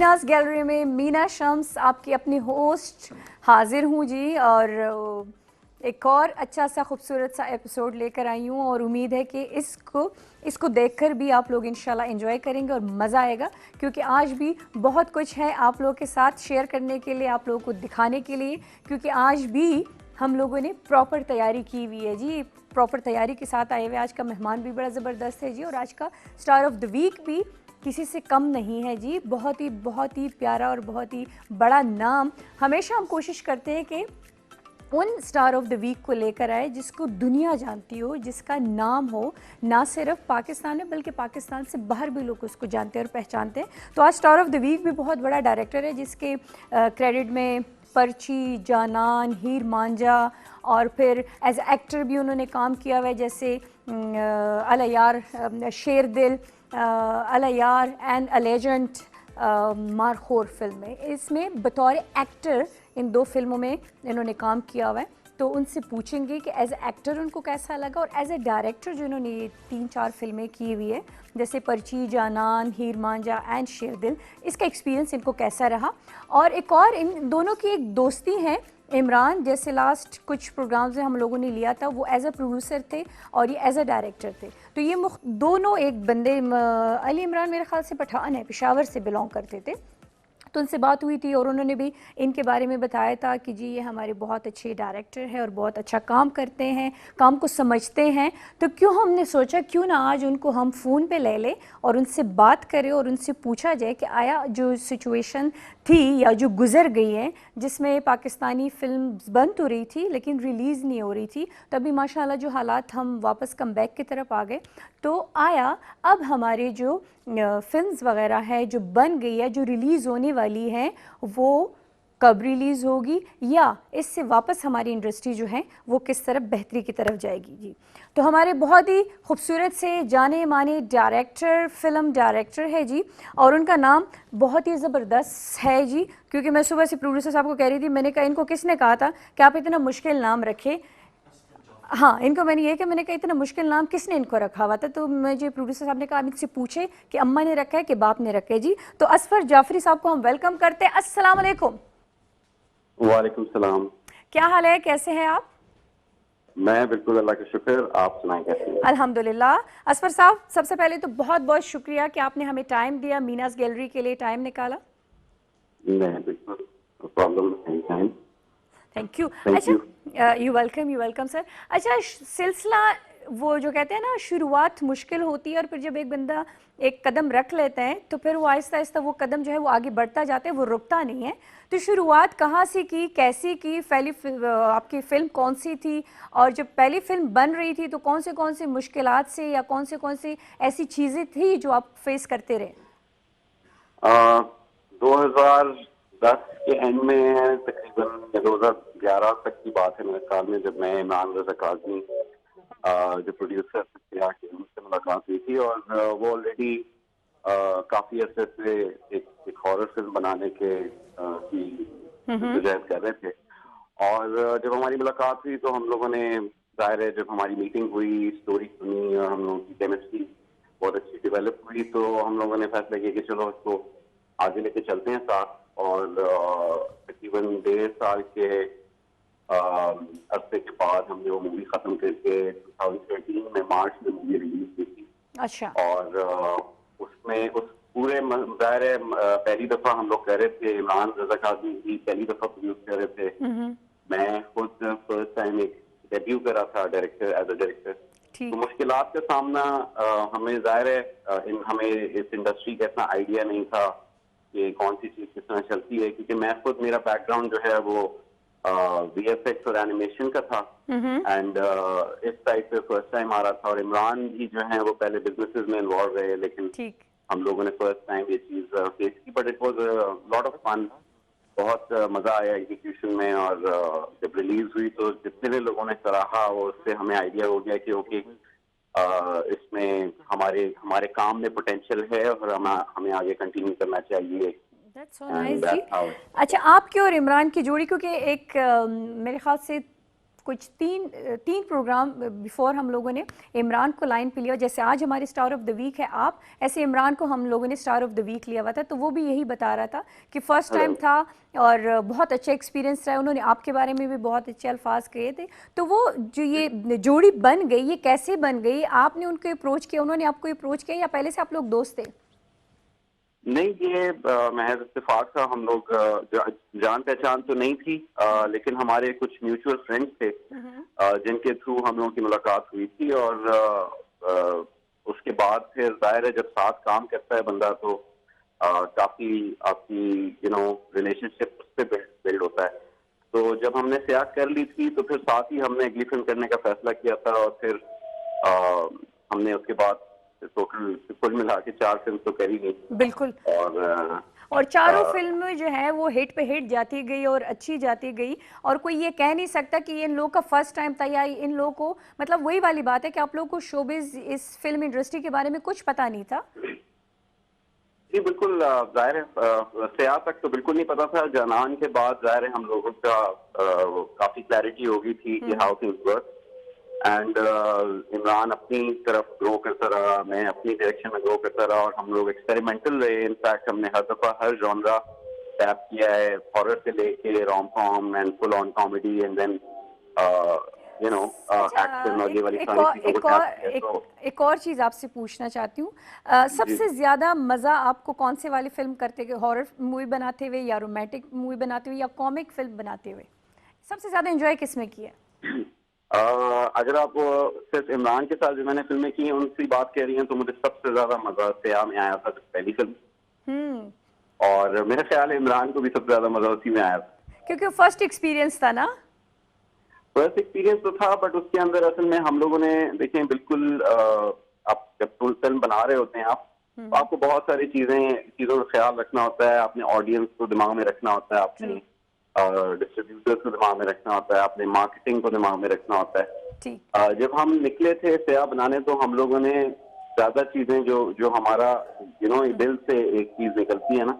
मीनास gallery में मीना शम्स आपकी अपनी होस्ट हाजिर हूँ जी। और एक और अच्छा सा खूबसूरत सा एपिसोड लेकर आई हूँ और उम्मीद है कि इसको देखकर भी आप लोग इंशाल्लाह एंजॉय करेंगे और मज़ा आएगा, क्योंकि आज भी बहुत कुछ है आप लोगों के साथ शेयर करने के लिए, आप लोगों को दिखाने के लिए, क्योंकि आज भी हम लोगों ने प्रॉपर तैयारी की हुई है जी। प्रॉपर तैयारी के साथ आए हुए आज का मेहमान भी बड़ा ज़बरदस्त है जी, और आज का स्टार ऑफ द वीक भी किसी से कम नहीं है जी। बहुत ही प्यारा और बहुत ही बड़ा नाम। हमेशा हम कोशिश करते हैं कि उन स्टार ऑफ द वीक को लेकर आए जिसको दुनिया जानती हो, जिसका नाम हो ना सिर्फ पाकिस्तान में बल्कि पाकिस्तान से बाहर भी लोग उसको जानते हैं और पहचानते हैं। तो आज स्टार ऑफ द वीक भी बहुत बड़ा डायरेक्टर है जिसके क्रेडिट में पर्ची, जानान, हीर मांझा और फिर एज एक्टर भी उन्होंने काम किया हुआ है, जैसे अला यार, शेर दिल, अला यार and a legend, markhor film में, इसमें बतौर एक्टर इन दो फिल्मों में इन्होंने काम किया हुआ है। तो उनसे पूछेंगे कि एज एक्टर उनको कैसा लगा और एज ए डायरेक्टर जो इन्होंने ये 3-4 फिल्में की हुई है जैसे पर्ची, जानान, हीर मांझा एंड शेर दिल, इसका एक्सपीरियंस इनको कैसा रहा। और एक और इन दोनों की एक दोस्ती है, इमरान जैसे लास्ट कुछ प्रोग्राम्स में हम लोगों ने लिया था, वो एज अ प्रोड्यूसर थे और ये एज अ डायरेक्टर थे। तो ये दोनों एक बंदे, अली इमरान मेरे ख्याल से पठान है, पेशावर से बिलोंग करते थे। तो उनसे बात हुई थी और उन्होंने भी इनके बारे में बताया था कि जी ये हमारे बहुत अच्छे डायरेक्टर हैं और बहुत अच्छा काम करते हैं, काम को समझते हैं। तो क्यों हमने सोचा क्यों ना आज उनको हम फ़ोन पे ले लें और उनसे बात करें और उनसे पूछा जाए कि आया जो सिचुएशन थी या जो गुज़र गई है जिसमें पाकिस्तानी फ़िल्म बंद हो रही थी लेकिन रिलीज़ नहीं हो रही थी, तभी माशाल्लाह जो हालात हम वापस कम बैक की तरफ आ गए। तो आया अब हमारे जो फिल्म्स वगैरह है जो बन गई है, जो रिलीज़ होने वाली है, वो कब रिलीज़ होगी या इससे वापस हमारी इंडस्ट्री जो है वो किस तरफ बेहतरी की तरफ जाएगी जी। तो हमारे बहुत ही खूबसूरत से जाने माने डायरेक्टर, फिल्म डायरेक्टर है जी, और उनका नाम बहुत ही ज़बरदस्त है जी। क्योंकि मैं सुबह से प्रोड्यूसर साहब को कह रही थी, मैंने कहा इनको किसने कहा था कि आप इतना मुश्किल नाम रखें। हाँ, इनको मैंने कहा इतना मुश्किल नाम किसने इनको रखा हुआ था, तो मुझे प्रोड्यूसर साहब ने कहा आप इनसे पूछे कि अम्मा ने रखा है कि बाप ने रखा है जी। तो असफर जाफरी साहब को हम वेलकम करते हैं। अस्सलाम वालेकुम। वालेकुम सलाम। क्या हाल है, कैसे हैं आप? मैं बिल्कुल अल्लाह का शुक्र, आप सुनाएं कैसे हैं? अल्हम्दुलिल्लाह। असफर साहब, सबसे पहले तो बहुत बहुत शुक्रिया कि आपने हमें टाइम दिया, मीनास गैलरी के लिए टाइम निकाला। नहीं, बिल्कुल प्रॉब्लम नहीं। Thank you. थैंक अच्छा, यू। You welcome sir. अच्छा, सिलसिला वो जो कहते हैं ना, शुरुआत मुश्किल होती है और फिर जब एक बंदा एक कदम रख लेता है तो फिर वो आहिस्ता आहिस्ता वो कदम जो है वो आगे बढ़ता जाता है, वो रुकता नहीं है। तो शुरुआत कहाँ से की, कैसी की, आपकी फ़िल्म कौन सी थी, और जब पहली फिल्म बन रही थी तो कौन से मुश्किलात से या कौन से ऐसी चीज़ें थी जो आप फेस करते रहे? 2010 के एंड में तकरीबन 2011 तक की बात है मेरे ख्याल में, जब मैं इमरान रज़ा काज़मी जो प्रोड्यूसर उनसे मुलाकात हुई थी, और वो ऑलरेडी काफी अरसे से एक हॉरर फिल्म बनाने के की जद्दोजहद कर रहे थे। और जब हमारी मुलाकात हुई तो हम लोगों ने, जाहिर है जब हमारी मीटिंग हुई, स्टोरी सुनी और हम लोगों की केमिस्ट्री बहुत अच्छी डेवलप हुई, तो हम लोगों ने फैसला किया कि चलो इसको आगे लेके चलते हैं साथ। और तकरीबन 1.5 साल के अरसे के बाद हमने वो मूवी खत्म करके 2013 में मार्च में मूवी रिलीज की थी। अच्छा। और उसमें उस पूरे जाहिर है पहली दफा हम लोग कर रहे थे, इमरान रज़ा काज़मी की पहली दफा प्रोड्यूस कर रहे थे। मैं खुद फर्स्ट टाइम एक डेब्यू करा था डायरेक्टर, एज अ डायरेक्टर। तो मुश्किलात का सामना हमें, जाहिर है हमें इस इंडस्ट्री का इतना आइडिया नहीं था कि कौन सी चीज किस तरह चलती है, क्योंकि मैं खुद, मेरा बैकग्राउंड जो है वो वीएफएक्स और एनिमेशन का था। एंड इस साइड पे फर्स्ट टाइम आ रहा था, और इमरान भी जो है वो पहले बिजनेसेस में इन्वॉल्व रहे, लेकिन हम लोगों ने फर्स्ट टाइम ये चीज फेस की। But it was lot of fun, बहुत मजा आया एग्जीक्यूशन में। और जब रिलीज हुई तो जितने भी लोगों ने सराहा, वो उससे हमें आइडिया हो गया कि ओके इसमें हमारे काम में पोटेंशियल है और हमें आगे कंटिन्यू करना चाहिए। That's so nice जी। अच्छा, आपकी और इमरान की जोड़ी, क्योंकि एक मेरे ख्याल से कुछ तीन प्रोग्राम बिफोर हम लोगों ने इमरान को लाइन पे लिया, जैसे आज हमारे स्टार ऑफ द वीक है आप, ऐसे इमरान को हम लोगों ने स्टार ऑफ द वीक लिया हुआ था। तो वो भी यही बता रहा था कि फर्स्ट टाइम था और बहुत अच्छा एक्सपीरियंस रहा, उन्होंने आपके बारे में भी बहुत अच्छे अल्फाज कहे थे। तो वो जो ये जोड़ी बन गई, ये कैसे बन गई? आपने उनको अप्रोच किया, उन्होंने आपको अप्रोच किया, या पहले से आप लोग दोस्त थे? नहीं, ये महज इत्तेफाक था। हम लोग जान पहचान तो नहीं थी, लेकिन हमारे कुछ म्यूचुअल फ्रेंड्स थे जिनके थ्रू हम लोगों की मुलाकात हुई थी। और उसके बाद फिर जाहिर है जब साथ काम करता है बंदा तो काफी आपकी रिलेशनशिप उससे बिल्ड होता है। तो जब हमने सयाह कर ली थी तो फिर साथ ही हमने अगली फिल्म करने का फैसला किया था, और फिर हमने उसके बाद टोटल कुल मिला के 4 फिल्म तो करी नहीं। बिल्कुल। और चारों फिल्में जो है वो हिट पे हिट जाती गई और अच्छी जाती गई, और कोई ये कह नहीं सकता कि ये इन लोगों का फर्स्ट टाइम था, या इन लोगों को, मतलब वही वाली बात है कि आप लोगों को शोबिज, इस फिल्म इंडस्ट्री के बारे में कुछ पता नहीं था। जी बिल्कुल, जाहिर है सयाह तक तो बिल्कुल नहीं पता था। जनान के बाद जाहिर है हम लोगों का काफी क्लैरिटी हो गई थी कि how things work. And Imran अपनी तरफ ग्रो करता रहा, मैं अपनी डायरेक्शन में ग्रो करता रहा, और हम लोग एक्सपेरिमेंटल रहे। इनफैक्ट हमने हर दफा हर जॉनरा टैप किया है, हॉरर से लेके rom com and full on comedy and then action, और ये वाली सारी चीजों को टैप किया। तो एक और चीज़ आपसे पूछना चाहती हूँ, सबसे ज़्यादा मज़ा आपको कौन से वाली फिल्म करते हुए, हॉरर मूवी बनाते हुए या रोमांटिक मूवी बनाते हुए या कॉमिक फिल्म बनाते हुए, सबसे ज़्यादा एंजॉय किस में किया? अगर आप सिर्फ इमरान के साथ जो मैंने फिल्में की हैं उनकी बात कह रही हैं तो मुझे सबसे ज्यादा मजा सयाह में आया था, पहली फिल्म। और मेरा ख्याल है इमरान को भी सबसे ज्यादा मजा उसी में आया था, क्योंकि फर्स्ट एक्सपीरियंस था ना। फर्स्ट एक्सपीरियंस तो था, बट उसके अंदर असल में हम लोगों ने देखें बिल्कुल आप जब फुल फिल्म बना रहे होते हैं आप, तो आपको बहुत सारी चीजों का ख्याल रखना होता है। अपने ऑडियंस को दिमाग में रखना होता है, अपने डिस्ट्रीब्यूटर्स को दिमाग में रखना होता है, अपने मार्केटिंग को दिमाग में रखना होता है। जब हम निकले थे सयाह बनाने तो हम लोगों ने ज्यादा चीजें जो हमारा दिल से एक चीज निकलती है ना,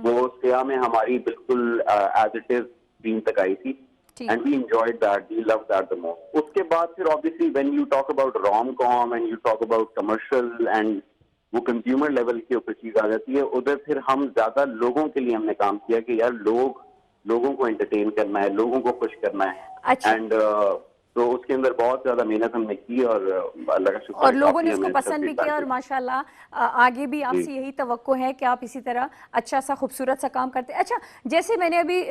वो सयाह में हमारी बिल्कुल एज इट इज स्क्रीन तक आई थी। And we enjoyed that, we loved that the most. उसके बाद फिर obviously when you talk about rom-com and you talk about commercial and वो consumer level के ऊपर चीज आ जाती है, उधर फिर हम ज्यादा लोगों के लिए हमने काम किया कि यार लोगों को एंटरटेन करना है, लोगों को खुश करना है। अच्छा। एंड तो उसके अंदर बहुत ज्यादा मेहनत हमने की, और अल्लाह का शुक्र, और लोगों ने उसको पसंद भी किया, और माशाल्लाह आगे भी आपसे यही तवक्को है कि आप इसी तरह अच्छा सा खूबसूरत सा काम करते हैं। अच्छा, जैसे मैंने अभी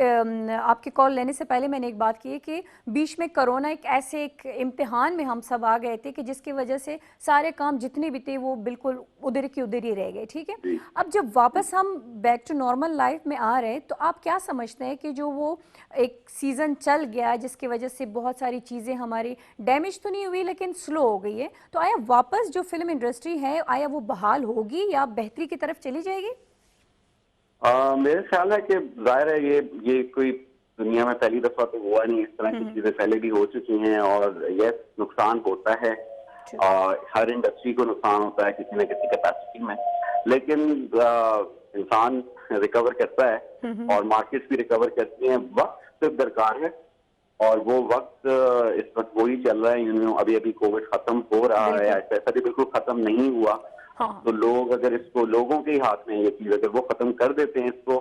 आपकी कॉल लेने से पहले मैंने एक बात की है कि बीच में कोरोना एक इम्तिहान में हम सब आ गए थे कि जिसकी वजह से सारे काम जितने भी थे वो बिल्कुल उधर की उधर ही रह गए, ठीक है। अब जब वापस हम बैक टू नॉर्मल लाइफ में आ रहे हैं तो आप क्या समझते हैं कि जो वो एक सीज़न चल गया जिसकी वजह से बहुत सारी चीज़ें हमारी डैमेज तो नहीं हुई लेकिन स्लो हो गई है, तो आया वापस जो फिल्म इंडस्ट्री है आया वो बहाल होगी या बेहतरी की तरफ चली जाएगी? मेरे ख्याल है कि जाहिर है ये कोई दुनिया में पहली दफा तो हुआ नहीं, इस तरह की चीजें पहले भी हो चुकी हैं, और यस नुकसान होता है, हर इंडस्ट्री को नुकसान होता है किसी न किसी कैपेसिटी में, लेकिन इंसान रिकवर करता है और मार्केट्स भी रिकवर करती हैं। वक्त सिर्फ दरकार है, और वो वक्त इस वक्त वही चल रहा है। अभी कोविड खत्म हो रहा है, ऐसा भी बिल्कुल खत्म नहीं हुआ। तो लोग अगर इसको, लोगों के हाथ में ये चीज अगर वो खत्म कर देते हैं इसको,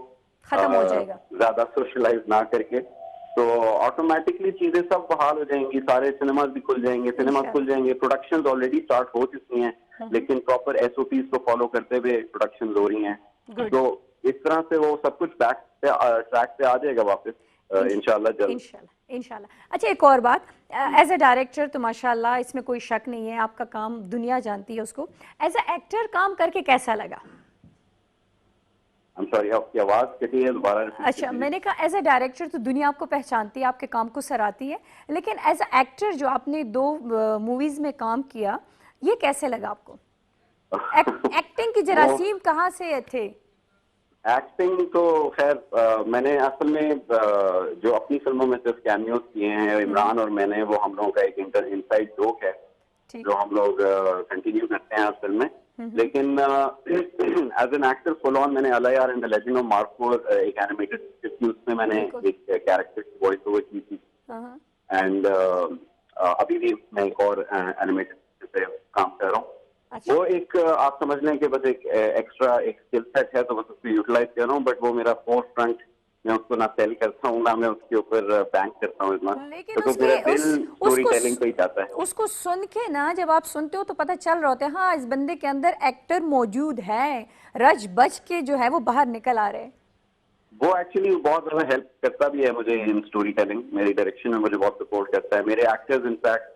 खत्म हो जाएगा ज्यादा सोशलाइज ना करके, तो ऑटोमेटिकली चीजें सब बहाल हो जाएंगी। सारे सिनेमाज भी खुल जाएंगे, प्रोडक्शंस ऑलरेडी स्टार्ट हो चुकी हैं, लेकिन प्रॉपर एसओपीज को फॉलो करते हुए प्रोडक्शन हो रही हैं। तो इस तरह से वो सब कुछ ट्रैक पे आ जाएगा वापस इंशाल्लाह जल्द। इंशाल्लाह। अच्छा, एक और बात, एज ए डायरेक्टर तो माशाल्लाह इसमें कोई शक नहीं है, आपका काम दुनिया जानती है उसको। एज ए एक्टर काम करके कैसा लगा? I'm sorry, आपकी आवाज कटी है, दोबारा। अच्छा, मैंने कहा एज ए डायरेक्टर तो दुनिया आपको पहचानती है, आपके काम को सराहती है, लेकिन एज ए एक्टर जो आपने 2 मूवीज में काम किया, ये कैसे लगा आपको? एक्टिंग की जरासीम कहाँ से थे? एक्टिंग तो खैर मैंने असल में जो अपनी फिल्मों में सिर्फ कैमियोज किए हैं इमरान और मैंने, वो हम लोगों का एक इनसाइड जोक है जो हम लोग कंटिन्यू करते हैं फिल्म में। लेकिन as an actor full on मैंने Allahyar and the legend of Markhor एक एनिमेटेड, उसमें मैंने एक कैरेक्टर की वॉइस ओवर की थी। एंड अभी भी मैं एक और एनिमेटेड पे काम कर रहा हूँ। अच्छा। वो एक आप समझ लें कि बस एक एक्स्ट्रा एक स्किल सेट है, तो बस उसको यूटिलाइज कर रहा हूँ, बट वो मेरा फोर्थ फ्रंट, मैं उसको ना सेल करता हूँ ना मैं उसके ऊपर बैंक करता हूँ इतना, लेकिन क्योंकि मेरा उसके दिल स्टोरी टेलिंग पे ही जाता है। उसको सुन के ना, जब आप सुनते हो तो पता चल रहा होता है हाँ इस बंदे के अंदर एक्टर मौजूद है, रच बच के जो है वो बाहर निकल आ रहे हैं। वो एक्चुअली बहुत ज्यादा हेल्प करता भी है मुझे इन स्टोरी टेलिंग, मेरी डायरेक्शन में मुझे बहुत सपोर्ट करता है। मेरे एक्टर्स इनफैक्ट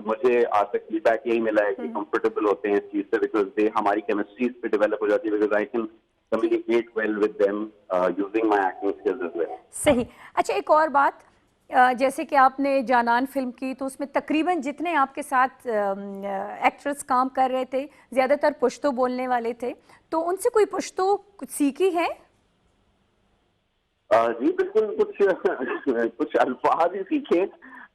मुझे आज तक फीडबैक यही मिला है कि कंफर्टेबल होते हैं इस चीज से, बिकॉज दे हमारी केमिस्ट्री पे डेवलप हो जाती है, because I can communicate well with them using my acting skills as well. सही। अच्छा, एक और बात, जैसे कि आपने जानान फिल्म की तो उसमें तकरीबन जितने आपके साथ एक्ट्रेस काम कर रहे थे ज़्यादातर पुश्तो बोलने वाले थे, तो उनसे कोई पुश्तो कुछ सीखी है? जी बिल्कुल, कुछ कुछ अल्फाज ही सीखे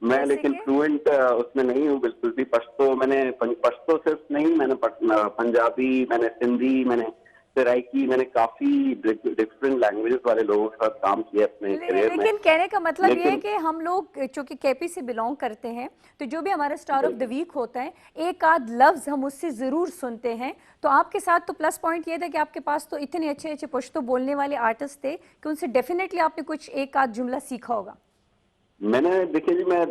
मैं, जैसे लेकिन कि फ्लुएंट उसमें नहीं हूँ बिल्कुल भी। पश्तो मैंने पश्तो सिर्फ नहीं, मैंने पंजाबी, मैंने सिंधी, मैंने सराइकी, मैंने काफी डिफरेंट लैंग्वेजेस वाले लोगों के साथ काम किया अपने करियर में। लेकिन कहने का मतलब ये है लेकिन कि हम लोग चूंकि केपी से बिलोंग करते हैं, तो जो भी हमारा स्टार ऑफ द वीक होता है एक आध लफ्ज हम उससे ज़रूर सुनते हैं। तो आपके साथ तो प्लस पॉइंट ये था कि आपके पास तो इतने अच्छे अच्छे पुश्तो बोलने वाले आर्टिस्ट थे कि उनसे डेफिनेटली आपने कुछ एक आध जुमला सीखा होगा। मैंने देखिए जी, मैं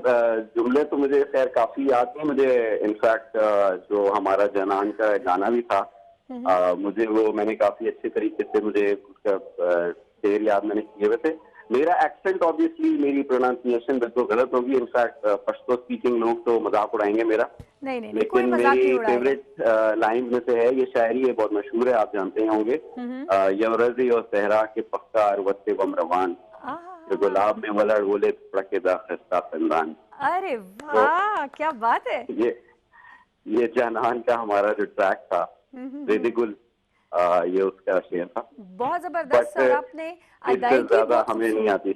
जुमले तो मुझे खैर काफी याद नहीं मुझे। इनफैक्ट जो हमारा जनान का गाना भी था, मुझे वो मैंने काफी अच्छे तरीके से मुझे उसका शेर याद मैंने किए हुए थे। मेरा एक्सेंट ऑब्वियसली, मेरी प्रोनाउंसिएशन बिल्कुल गलत होगी। इनफैक्ट पश्तो स्पीकिंग लोग तो मजाक उड़ाएंगे मेरा, नहीं नहीं नहीं, कोई लेकिन मजाक नहीं मेरी उड़ाएगा। फेवरेट लाइन में से है, ये शायरी है, बहुत मशहूर है, आप जानते ही होंगे। यवरजी और सहरा के पख्तार वत्ते बम रवान, जो आह, गुलाब में वलड़ बोले पड़केदा खस्ता फंदान। अरे तो वाह क्या बात है। ये ये जहान का हमारा जो ट्रैक था, रेदिगुल, ये उसका शेर था। बहुत ज़बरदस्त, बट और आपने इससे अदायगी ज्यादा बहुत हमें नहीं खूबसूरत, आती।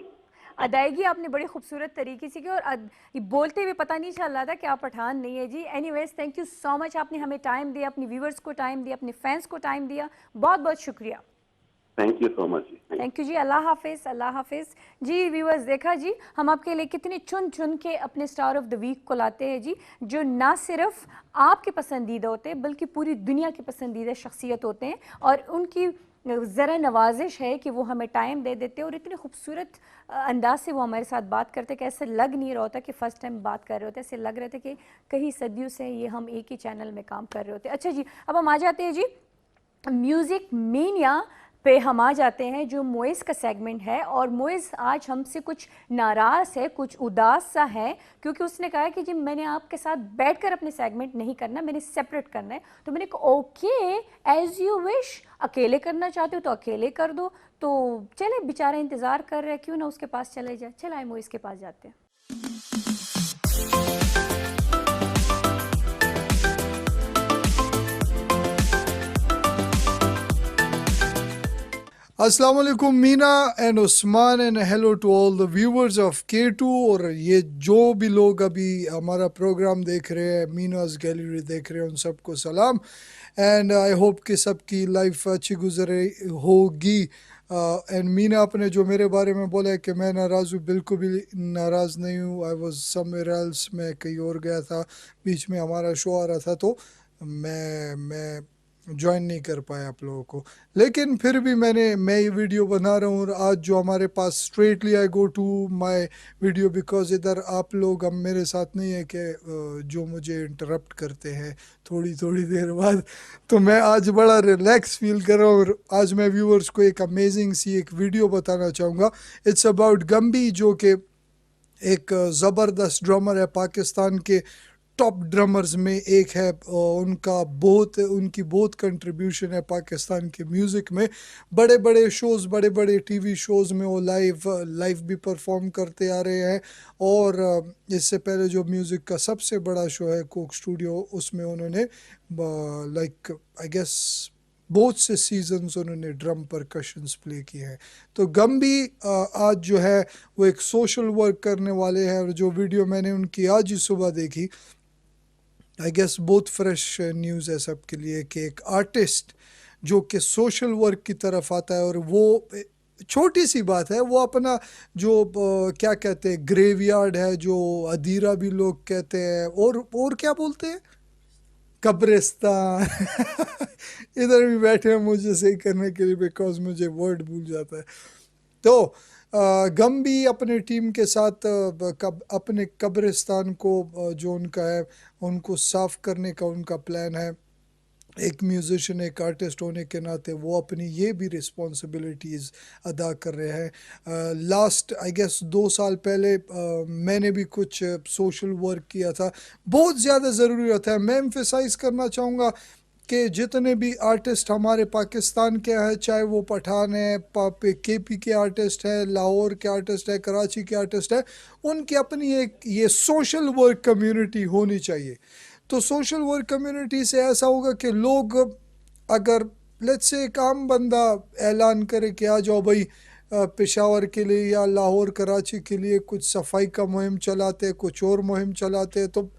अदायगी आपने बड़ी खूबसूरत तरीके से की, और ये बोलते हुए पता नहीं चल रहा था कि आप पठान नहीं है जी। Anyways, thank you so much, आपने हमें टाइम दिया, अपनी व्यूवर्स को टाइम दिया, अपने फैंस को टाइम दिया, बहुत बहुत शुक्रिया। थैंक यू सो मच जी। थैंक यू जी, अल्लाह हाफिज़, अल्लाह हाफिज़। जी व्यूअर्स, देखा जी हम आपके लिए कितने चुन चुन के अपने स्टार ऑफ द वीक को लाते हैं जी, जो ना सिर्फ आपके पसंदीदा होते हैं बल्कि पूरी दुनिया के पसंदीदा शख्सियत होते हैं, और उनकी ज़रा नवाजिश है कि वो हमें टाइम दे देते हैं और इतने खूबसूरत अंदाज से वो हमारे साथ बात करते कि ऐसे लग नहीं रहा होता कि फ़र्स्ट टाइम बात कर रहे होते, ऐसे लग रहे थे कि कई सदियों से ये हम एक ही चैनल में काम कर रहे होते। अच्छा जी, अब हम आ जाते हैं जी म्यूज़िक मीनिया पे, हम आ जाते हैं जो मोइस का सेगमेंट है। और मोइस आज हमसे कुछ नाराज़ है, कुछ उदास सा है, क्योंकि उसने कहा कि जी मैंने आपके साथ बैठकर अपने सेगमेंट नहीं करना, मैंने सेपरेट करना है। तो मैंने कहा ओके, एज यू विश, अकेले करना चाहते हो तो अकेले कर दो। तो चले, बेचारा इंतज़ार कर रहे हैं, क्यों ना उसके पास चले जाए। चला है, मोइस के पास जाते हैं। अस्सलाम वालेकुम Meena and Usman, and hello to all the viewers of K2। और ये जो भी लोग अभी हमारा प्रोग्राम देख रहे हैं, मीनाज गैलरी देख रहे हैं, उन सबको सलाम। एंड आई होप कि सबकी लाइफ अच्छी गुजर रही होगी। एंड मीना, आपने जो मेरे बारे में बोला है कि मैं नाराज़ हूँ, बिल्कुल भी नाराज़ नहीं हूँ। आई वॉज समवेयर एल्स, मैं कहीं और गया था, बीच में हमारा शो आ रहा था, तो मैं ज्वाइन नहीं कर पाया आप लोगों को। लेकिन फिर भी मैं ये वीडियो बना रहा हूँ, और आज जो हमारे पास straightly I go to my video, because इधर आप लोग अब मेरे साथ नहीं है कि जो मुझे इंटरप्ट करते हैं थोड़ी थोड़ी देर बाद। तो मैं आज बड़ा रिलैक्स फील कर रहा हूँ, और आज मैं व्यूअर्स को एक अमेजिंग सी एक वीडियो बताना चाहूँगा। इट्स अबाउट गम्बी, जो कि एक ज़बरदस्त ड्रमर है, पाकिस्तान के टॉप ड्रमर्स में एक है। उनकी बहुत कंट्रीब्यूशन है पाकिस्तान के म्यूज़िक में। बड़े बड़े शोज़, बड़े बड़े टीवी शोज़ में वो लाइव भी परफॉर्म करते आ रहे हैं। और इससे पहले जो म्यूज़िक का सबसे बड़ा शो है कोक स्टूडियो, उसमें उन्होंने लाइक आई गेस बहुत से सीजन्स उन्होंने ड्रम परकशंस प्ले किए हैं। तो गम्बी आज जो है वो एक सोशल वर्क करने वाले हैं, और जो वीडियो मैंने उनकी आज ही सुबह देखी, आई गेस बहुत फ्रेश न्यूज़ है सबके लिए कि एक आर्टिस्ट जो कि सोशल वर्क की तरफ आता है, और वो छोटी सी बात है, वो अपना जो क्या कहते हैं ग्रेवयार्ड है, जो अधीरा भी लोग कहते हैं, और क्या बोलते हैं, कब्रिस्तान। इधर भी बैठे हैं मुझे सही करने के लिए, बिकॉज मुझे वर्ड भूल जाता है। तो गम भी अपने टीम के साथ अपने कब्रिस्तान को जो उनका है उनको साफ करने का उनका प्लान है। एक म्यूज़िशियन, एक आर्टिस्ट होने के नाते वो अपनी ये भी रिस्पॉन्सिबिलिटीज़ अदा कर रहे हैं। लास्ट आई गेस 2 साल पहले मैंने भी कुछ सोशल वर्क किया था, बहुत ज़्यादा ज़रूरी होता है। मैं एम्फेसाइज़ करना चाहूँगा कि जितने भी आर्टिस्ट हमारे पाकिस्तान के हैं, चाहे वो पठान है, KP के आर्टिस्ट हैं, लाहौर के आर्टिस्ट है, कराची के आर्टिस्ट है, उनकी अपनी एक ये सोशल वर्क कम्युनिटी होनी चाहिए। तो सोशल वर्क कम्युनिटी से ऐसा होगा कि लोग, अगर लेट्स से एक आम बंदा ऐलान करे कि आ जाओ भाई पेशावर के लिए या लाहौर कराची के लिए कुछ सफाई का मुहिम चलाते, कुछ और मुहिम चलाते, तो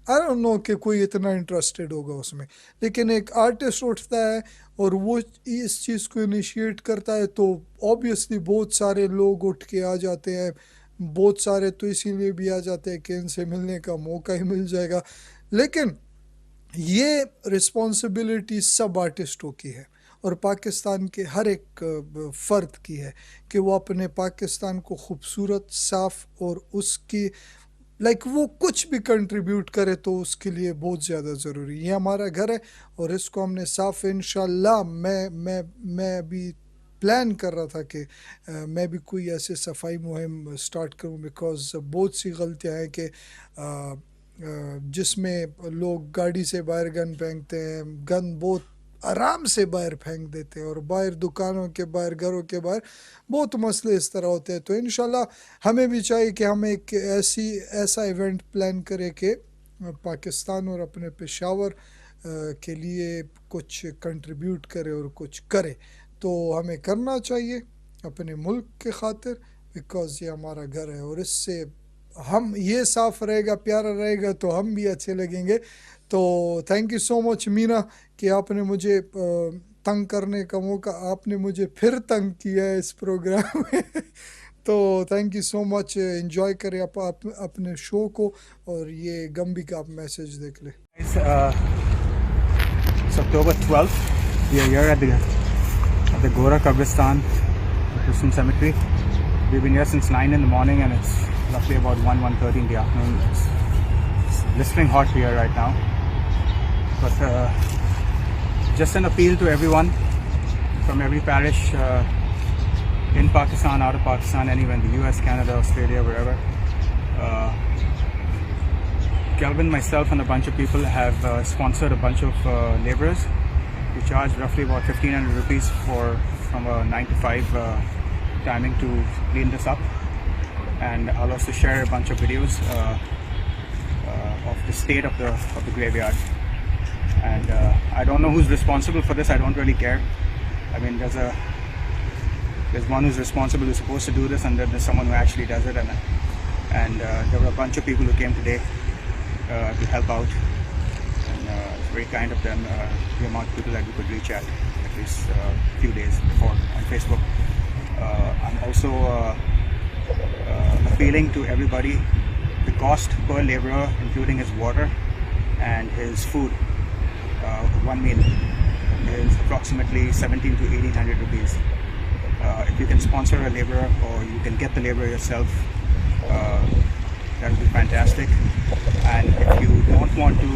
आई डोंट नो कि कोई इतना इंटरेस्टेड होगा उसमें। लेकिन एक आर्टिस्ट उठता है और वो इस चीज़ को इनिशिएट करता है, तो ऑब्वियसली बहुत सारे लोग उठ के आ जाते हैं। बहुत सारे तो इसीलिए भी आ जाते हैं कि इनसे मिलने का मौका ही मिल जाएगा। लेकिन ये रिस्पॉन्सिबिलिटी सब आर्टिस्टों की है और पाकिस्तान के हर एक फ़र्द की है कि वो अपने पाकिस्तान को खूबसूरत, साफ़ और उसकी वो कुछ भी कंट्रीब्यूट करे तो उसके लिए बहुत ज़्यादा ज़रूरी। ये हमारा घर है और इसको हमने साफ़ इंशाल्लाह मैं अभी प्लान कर रहा था कि मैं भी कोई ऐसे सफाई मुहिम स्टार्ट करूं, बिकॉज़ बहुत सी गलतियां हैं कि जिसमें लोग गाड़ी से बाहर गन फेंकते हैं, गन बहुत आराम से बाहर फेंक देते हैं और बाहर दुकानों के बाहर, घरों के बाहर बहुत मसले इस तरह होते हैं। तो इंशाल्लाह हमें भी चाहिए कि हम एक ऐसा इवेंट प्लान करें कि पाकिस्तान और अपने पेशावर के लिए कुछ कंट्रीब्यूट करे और कुछ करे। तो हमें करना चाहिए अपने मुल्क के खातिर, बिकॉज़ ये हमारा घर है और इससे हम ये साफ़ रहेगा, प्यारा रहेगा तो हम भी अच्छे लगेंगे। तो thank you so much Meena कि आपने मुझे तंग करने का मौका, आपने मुझे फिर तंग किया है इस प्रोग्राम में। तो thank you so much, enjoy करें अपने शो को और ये गम्बी का आप मैसेज देख लें। It's October 12th. We are here at the Gora Kabristan Muslim Cemetery. We've been here since 9 in the morning and it's roughly about 1:30 in the afternoon. It's blistering hot here right now. But just an appeal to everyone from every parish in Pakistan, out of Pakistan, anywhere in the US, Canada, Australia, wherever. Kelvin, myself and a bunch of people have sponsored a bunch of laborers. We charge roughly about 1,500 rupees from a 9 to 5 timing to clean this up. And I'll also share a bunch of videos of the state of the graveyard. And I don't know who's responsible for this. I don't really care. I mean, there's one who's responsible, who's supposed to do this, and then there's someone who actually does it. And there were a bunch of people who came today to help out, and it's very kind of them, the amount of people that we could reach at least a few days before on Facebook. I'm also appealing to everybody. The cost per laborer, including his water and his food, 1 meal, is approximately 1,700 to 1,800 rupees. If you can sponsor a laborer or you can get the laborer yourself, that would be fantastic. And if you don't want to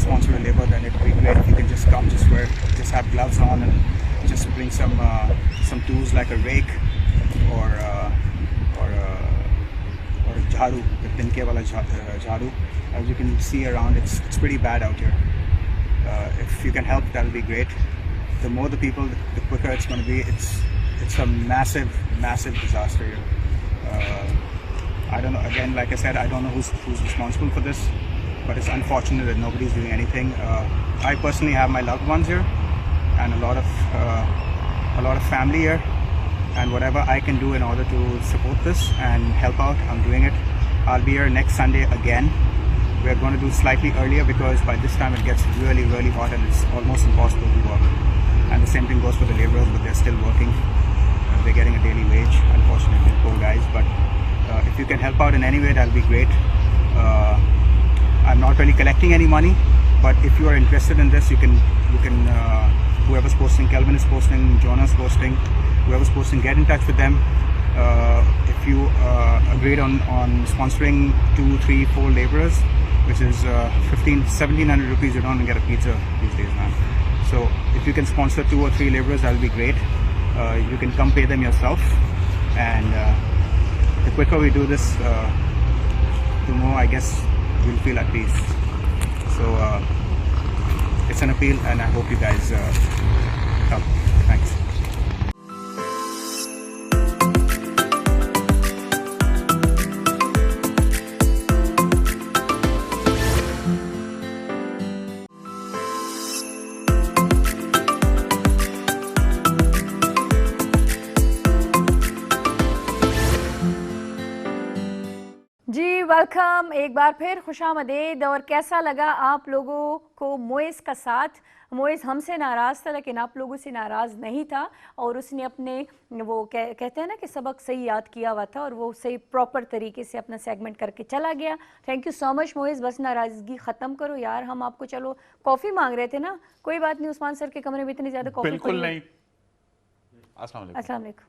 sponsor a laborer, then it would be great if you can just come, just have gloves on and just bring some tools like a rake or a jharu, the tinke wala jharu. As you can see around, it's pretty bad out here. If you can help, that will be great. The more the people, the quicker it's going to be. It's a massive disaster here. I don't know, again, like I said, I don't know who's responsible for this, but it's unfortunate that nobody's doing anything. I personally have my loved ones here and a lot of family here, and whatever I can do in order to support this and help out, I'm doing it. I'll be here next Sunday again. We're going to do slightly earlier because by this time it gets really hot and it's almost impossible to work. And the same thing goes for the laborers, but they're still working. they're getting a daily wage, unfortunately, poor guys. But if you can help out in any way, that'll be great. I'm not really collecting any money, but if you are interested in this, you can whoever's posting, Kelvin is posting, Jonas posting, whoever's posting, get in touch with them. If you agreed on sponsoring 2, 3, 4 laborers, which is 1,700 rupees, you don't get a pizza these days, man. So if you can sponsor 2 or 3 laborers, that'll be great. You can come pay them yourself, and the quicker we do this, the more I guess we'll feel at peace. So it's an appeal, and I hope you guys help. Thanks. जी welcome एक बार फिर खुशामदीद। और कैसा लगा आप लोगों को मोइज़ का साथ? मोइज़ हमसे नाराज़ था लेकिन आप लोगों से नाराज़ नहीं था, और उसने अपने वो कहते हैं ना कि सबक सही याद किया हुआ था और वो सही प्रॉपर तरीके से अपना सेगमेंट करके चला गया। Thank you so much Moiz. बस नाराज़गी ख़त्म करो यार, हम आपको चलो कॉफ़ी मांग रहे थे ना, कोई बात नहीं, उस्मान सर के कमरे में इतनी ज़्यादा कॉफ़ी बिल्कुल नहीं। अस्सलाम वालेकुम। अस्सलाम वालेकुम।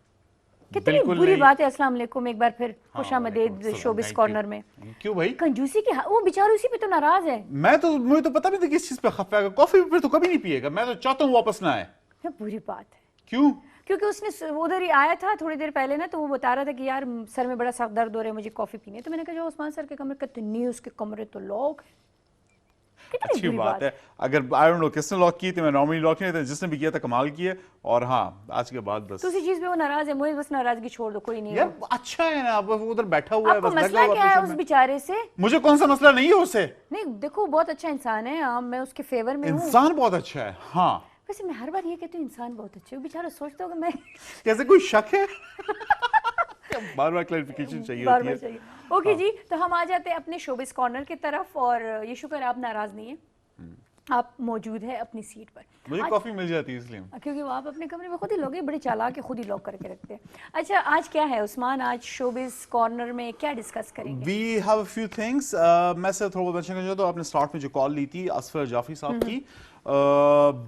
कितनी बुरी बात है अस्सलाम वालेकुम एक बार फिर खुशामदीद शोबिस कॉर्नर में। क्यों भाई? कंजूसी की वो बेचारा उसी पे तो नाराज है। मुझे तो पता भी नहीं किस चीज पे खफा है। कॉफी पे तो कभी नहीं पिएगा। मैं तो चाहता हूँ वापस ना आए। ये बुरी बात है। क्यों? क्योंकि उसने उधर ही आया था थोड़ी देर पहले ना, तो वो बता रहा था कि यार सर में बड़ा सख्त दर्द हो रहा है, मुझे कॉफी पीनी है। तो मैंने कहा जो उस्मान सर के कमरे कितनी, उसके कमरे तो लॉक है। अच्छी बात है। अगर आई डोंट नो किसने लॉक की थी, मैं नॉर्मली लॉक नहीं था, जिसने भी किया था कमाल किया। और हाँ, आज के बाद बस तो उसी चीज पे वो नाराज है। मुझे बस नाराजगी छोड़ दो, कोई नहीं यार अच्छा है ना, अब उधर बैठा हुआ है, आपको बस मसला क्या है उस बेचारे से? मुझे कौन सा मसला नहीं है उससे? नहीं देखो बहुत अच्छा इंसान है, मैं उसके फेवर में हूँ। इंसान बहुत अच्छा है। हाँ वैसे मैं हर बार ये कहती हूँ इंसान बहुत अच्छे, वो बेचारा सोचता होगा मैं कैसे कोई शक है? बार बार क्लैरिफिकेशन चाहिए बार होती बार है। चाहिए। ओके जी, तो हम आ जाते हैं अपने शोबिस कॉर्नर की तरफ। और ये शुक्र आप नाराज नहीं है, आप मौजूद है अपनी सीट पर। मुझे कॉफी मिल जाती है इसलिए, क्योंकि वो आप अपने कमरे में खुद ही लोगे, बड़े चालाक है, खुद ही लॉक करके रखते हैं। अच्छा आज क्या है उस्मान, आज शोबिस कॉर्नर में क्या डिस्कस करेंगे? We have a few things. मैं सिर्फ थोड़ा बहुत mention करना चाहता हूँ। आपने स्टार्ट में जो कॉल ली थी असफर जाफरी साहब की,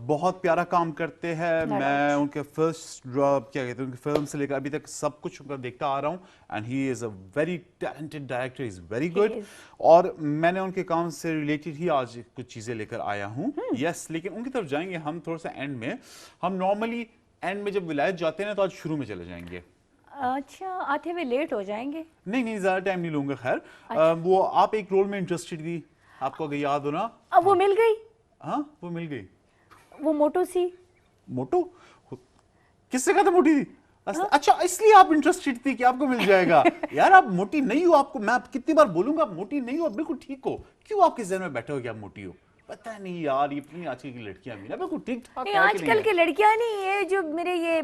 बहुत प्यारा काम करते हैं। मैं उनके फर्स्ट क्या कहते हैं, उनकी फिल्म से लेकर अभी तक सब कुछ उनका देखता आ रहा हूँ, and he is a very talented director, is very good. और मैंने उनके काम से रिलेटेड ही आज कुछ चीज़ें लेकर आया हूँ। यस, लेकिन उनकी तरफ जाएंगे हम थोड़ा सा एंड में। हम नॉर्मली एंड में जब विलायत जाते हैं ना, तो आज शुरू में चले जाएंगे। अच्छा आते हुए लेट हो जाएंगे? नहीं ज़्यादा टाइम नहीं लूंगा। खैर वो आप एक रोल में इंटरेस्टेड थी, आपको अगर याद हो ना। अब वो मिल गई? हाँ वो मिल गई। वो मोटो सी? मोटो? किससे कहा था मोटी थी? अच्छा इसलिए आप इंटरेस्टेड थी कि आपको मिल जाएगा। यार आप मोटी नहीं हो, आपको मैं कितनी बार बोलूंगा आप मोटी नहीं हो, आप बिल्कुल ठीक हो। क्यों आपके ज़हन में बैठे हो कि आप मोटी हो? पता नहीं यार, ये इतनी आजकल की लड़कियां भी ना बिल्कुल ठीक ठाक है। आजकल की लड़कियां नहीं, ये जो मेरे ये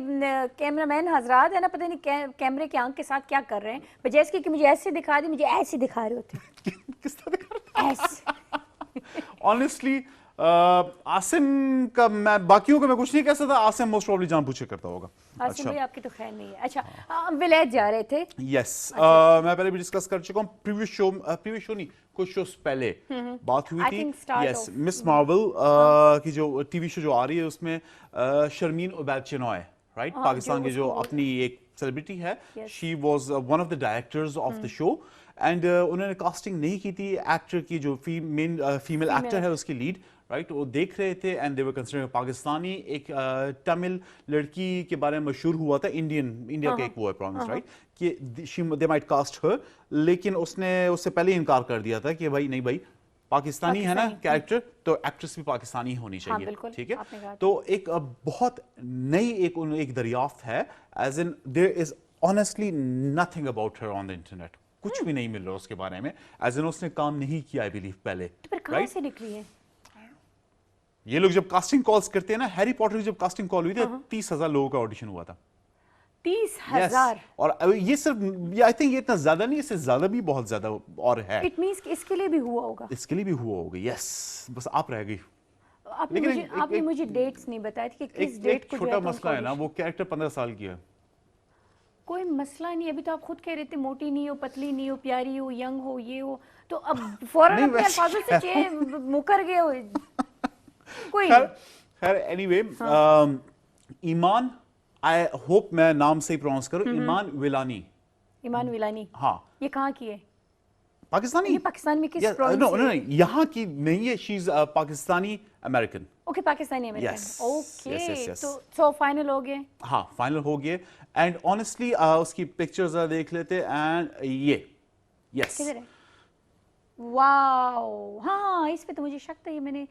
कैमरामैन हजरात है ना, पता नहीं कैमरे के आंख के साथ क्या कर रहे हैं, बजाय इसके कि मुझे ऐसे दिखा दे, मुझे ऐसे दिखा रहे होते। किस तरह दिखा रहे? ऐसे ऑनेस्टली आसिम का मैं बाकियों का मैं कुछ नहीं कह सकता। आसिम मोस्ट प्रॉब्ली जान पूछे करता होगा। आसिम भाई आपकी तो खैर नहीं है। अच्छा विलेज जा रहे थे? यस मैं पहले भी डिस्कस कर चुका हूँ। प्रीवियस शो नहीं, कुछ शोज पहले बात हुई थी। यस, मिस मार्वल की जो टीवी शो जो आ रही है उसमें शर्मीन उबैद चिनॉय, राइट, पाकिस्तान की जो अपनी एक सेलिब्रिटी है, she was one of the directors of the show. And उन्होंने कास्टिंग नहीं की थी एक्टर की, जो मेन फीमेल एक्टर है उसकी लीड, राइट, वो देख रहे थे and they were considering Pakistani. एक तमिल लड़की के बारे में मशहूर हुआ था, इंडिया का एक वो है प्रॉमिस, राइट, कि दे माइट कास्ट हर, लेकिन उसने उससे पहले इनकार कर दिया था कि भाई नहीं भाई पाकिस्तानी है ना कैरेक्टर, तो एक्ट्रेस भी पाकिस्तानी होनी चाहिए। ठीक है, तो एक बहुत नई एक दरियाफ्त है, as in there is honestly nothing about her on the internet, कुछ भी नहीं मिल रहा उसके बारे में, एज इन उसने काम नहीं किया आई बिलीव पहले। पर कहां से निकली है? ये लोग जब कास्टिंग कॉल्स करते हैं ना, हैरी पॉटर की जब कास्टिंग कॉल हुई थी 30,000 लोगों का ऑडिशन हुआ था। 30,000? और ये सिर्फ आई थिंक ये इतना ज्यादा नहीं, इससे ज्यादा भी बहुत ज्यादा और है। इट मींस कि इसके लिए भी हुआ होगा? इसके लिए भी हुआ होगा, यस, बस आप रह गई। आपने मुझे डेट्स नहीं बताए थे कि किस डेट को। छोटा मसला है ना, वो कैरेक्टर 15 साल की है। कोई मसला नहीं, अभी तो आप खुद कह रहे थे मोटी नहीं हो, पतली नहीं हो, प्यारी हो, यंग हो, ये हो, तो अब फौरन नहीं, अपने वैसे- अल्फाजों से मुकर गए हो। कोई खैर नहीं। खैर एनीवे ईमान, आई होप मैं नाम सही प्रोनाउंस करूं, ईमान विलानी। ईमान विलानी, हाँ, ये कहाँ की है? पाकिस्तानी। ये पाकिस्तान में किस नो province नो से? नहीं, यहाँ की नहीं है, she is Pakistani American. Okay, Pakistani American. Yes, okay, yes, yes, yes. तो फाइनल हो गए। हाँ, फाइनल हो गए। एंड ऑनेस्टली उसकी पिक्चर्स देख लेते एंड ये यस किधर है? वाओ, हाँ इस पे तो मुझे शक था, ये मैंने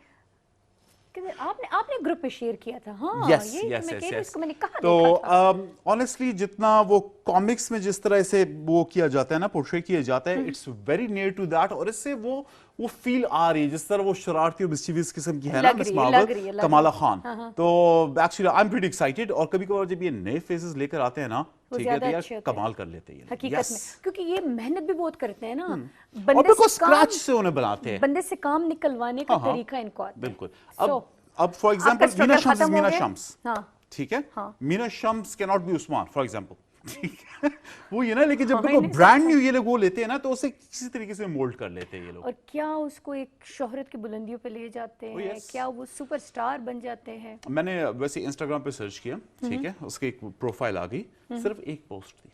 किधर, आपने ग्रुप पे शेयर किया था। हाँ यस ये यस मैं यस कह रही हूँ, यस। इसको मैंने कहा तो देखा था। ऑनेस्टली जितना वो कॉमिक्स में जिस तरह से वो किया जाता है ना, पोर्ट्रे किया जाता है, it's very near to that, और इससे वो फील आ रही है जिस तरह वो शरारती और मिस्चीवियस किस्म की है ना लग मिस रही है, लग मार्वल, रही है, लग कमाला रही है। खान। हाँ, हाँ। तो actually I am pretty excited, और कभी कभार जब ये नए फेसेस लेकर आते हैं ना, वो ठीक है, तो ज्यादा यार अच्छे होते हैं। कमाल कर लेते हैं ये लोग। हकीकत Yes. में, क्योंकि ये मेहनत भी बहुत करते हैं ना, और बंदे बिल्कुल से काम स्क्रैच से उन्हें बनाते हैं। बंदे से काम निकलवाने का हाँ, हाँ, तरीका इनको आता है। बिल्कुल। So, अब फॉर आपका एग्जांपल struggle मीना शम्स खत्म इज हो मीना गया? शम्स, हाँ। ठीक है, हाँ। Meena Shams can not be Usman for example, ठीक है, वो ये ना, लेकिन जब हाँ, बिल्कुल इन्हें ब्रांड न्यू ये लोग वो लेते हैं ना, तो उसे किसी तरीके से मोल्ड कर लेते हैं ये लोग। और क्या उसको एक शोहरत की बुलंदियों पे ले जाते Oh, हैं, yes. क्या वो सुपरस्टार बन जाते हैं। मैंने वैसे इंस्टाग्राम पे सर्च किया, ठीक है, उसकी एक प्रोफाइल आ गई, सिर्फ एक पोस्ट थी,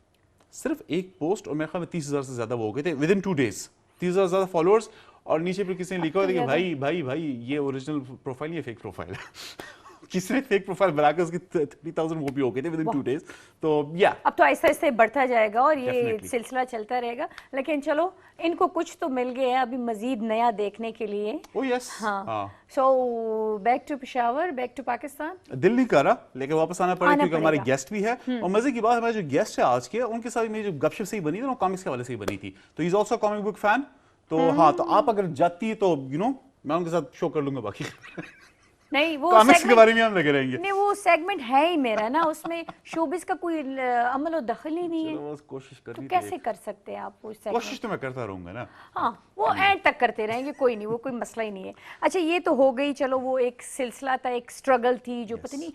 सिर्फ एक पोस्ट, और मेरे ख्याल में 30,000 से ज्यादा वो हो गए थे विद इन 2 days, 30,000 ज्यादा फॉलोअर्स, और नीचे पे किसी ने लिखा हुआ था कि भाई भाई भाई ये ओरिजिनल प्रोफाइल, ये फेक प्रोफाइल है। किसी ने फेक प्रोफाइल बनाकर उसकी 30,000 वो भी हो गए थे विद इन 2 days। तो या अब तो ऐसे ऐसे बढ़ता जाएगा और ये Definitely. सिलसिला चलता रहेगा, लेकिन चलो इनको कुछ तो मिल गया है अभी मजीद नया देखने के लिए। ओ यस, हाँ, so back to Peshawar, back to Pakistan. दिल नहीं कर रहा, लेकिन वापस आना पड़ेगा, आना क्योंकि हमारे पड़ेगा। गेस्ट भी है, और मजे की बात, हमारे जो गेस्ट है आज के, उनके साथ मेरी जो गपशप से ही बनी थी ना, कॉमिक्स के हवाले से ही बनी थी, तो he is also comic book fan. तो हाँ, तो आप अगर जाती है तो मैं उनके साथ शो कर लूंगा बाकी नहीं वो कॉमिक्स के segment- बारे में हम लगे रहेंगे। नहीं वो सेगमेंट है ही मेरा ना, उसमें शोबिस का कोई अमल और दखल ही नहीं है, चलो बस कोशिश तो करनी कैसे कर सकते हैं आप उस segment? कोशिश तो मैं करता रहूंगा ना। हाँ वो एंड तक करते रहेंगे, कोई नहीं, वो कोई मसला ही नहीं है। अच्छा ये तो हो गई, चलो वो एक सिलसिला था, एक स्ट्रगल थी जो पता नहीं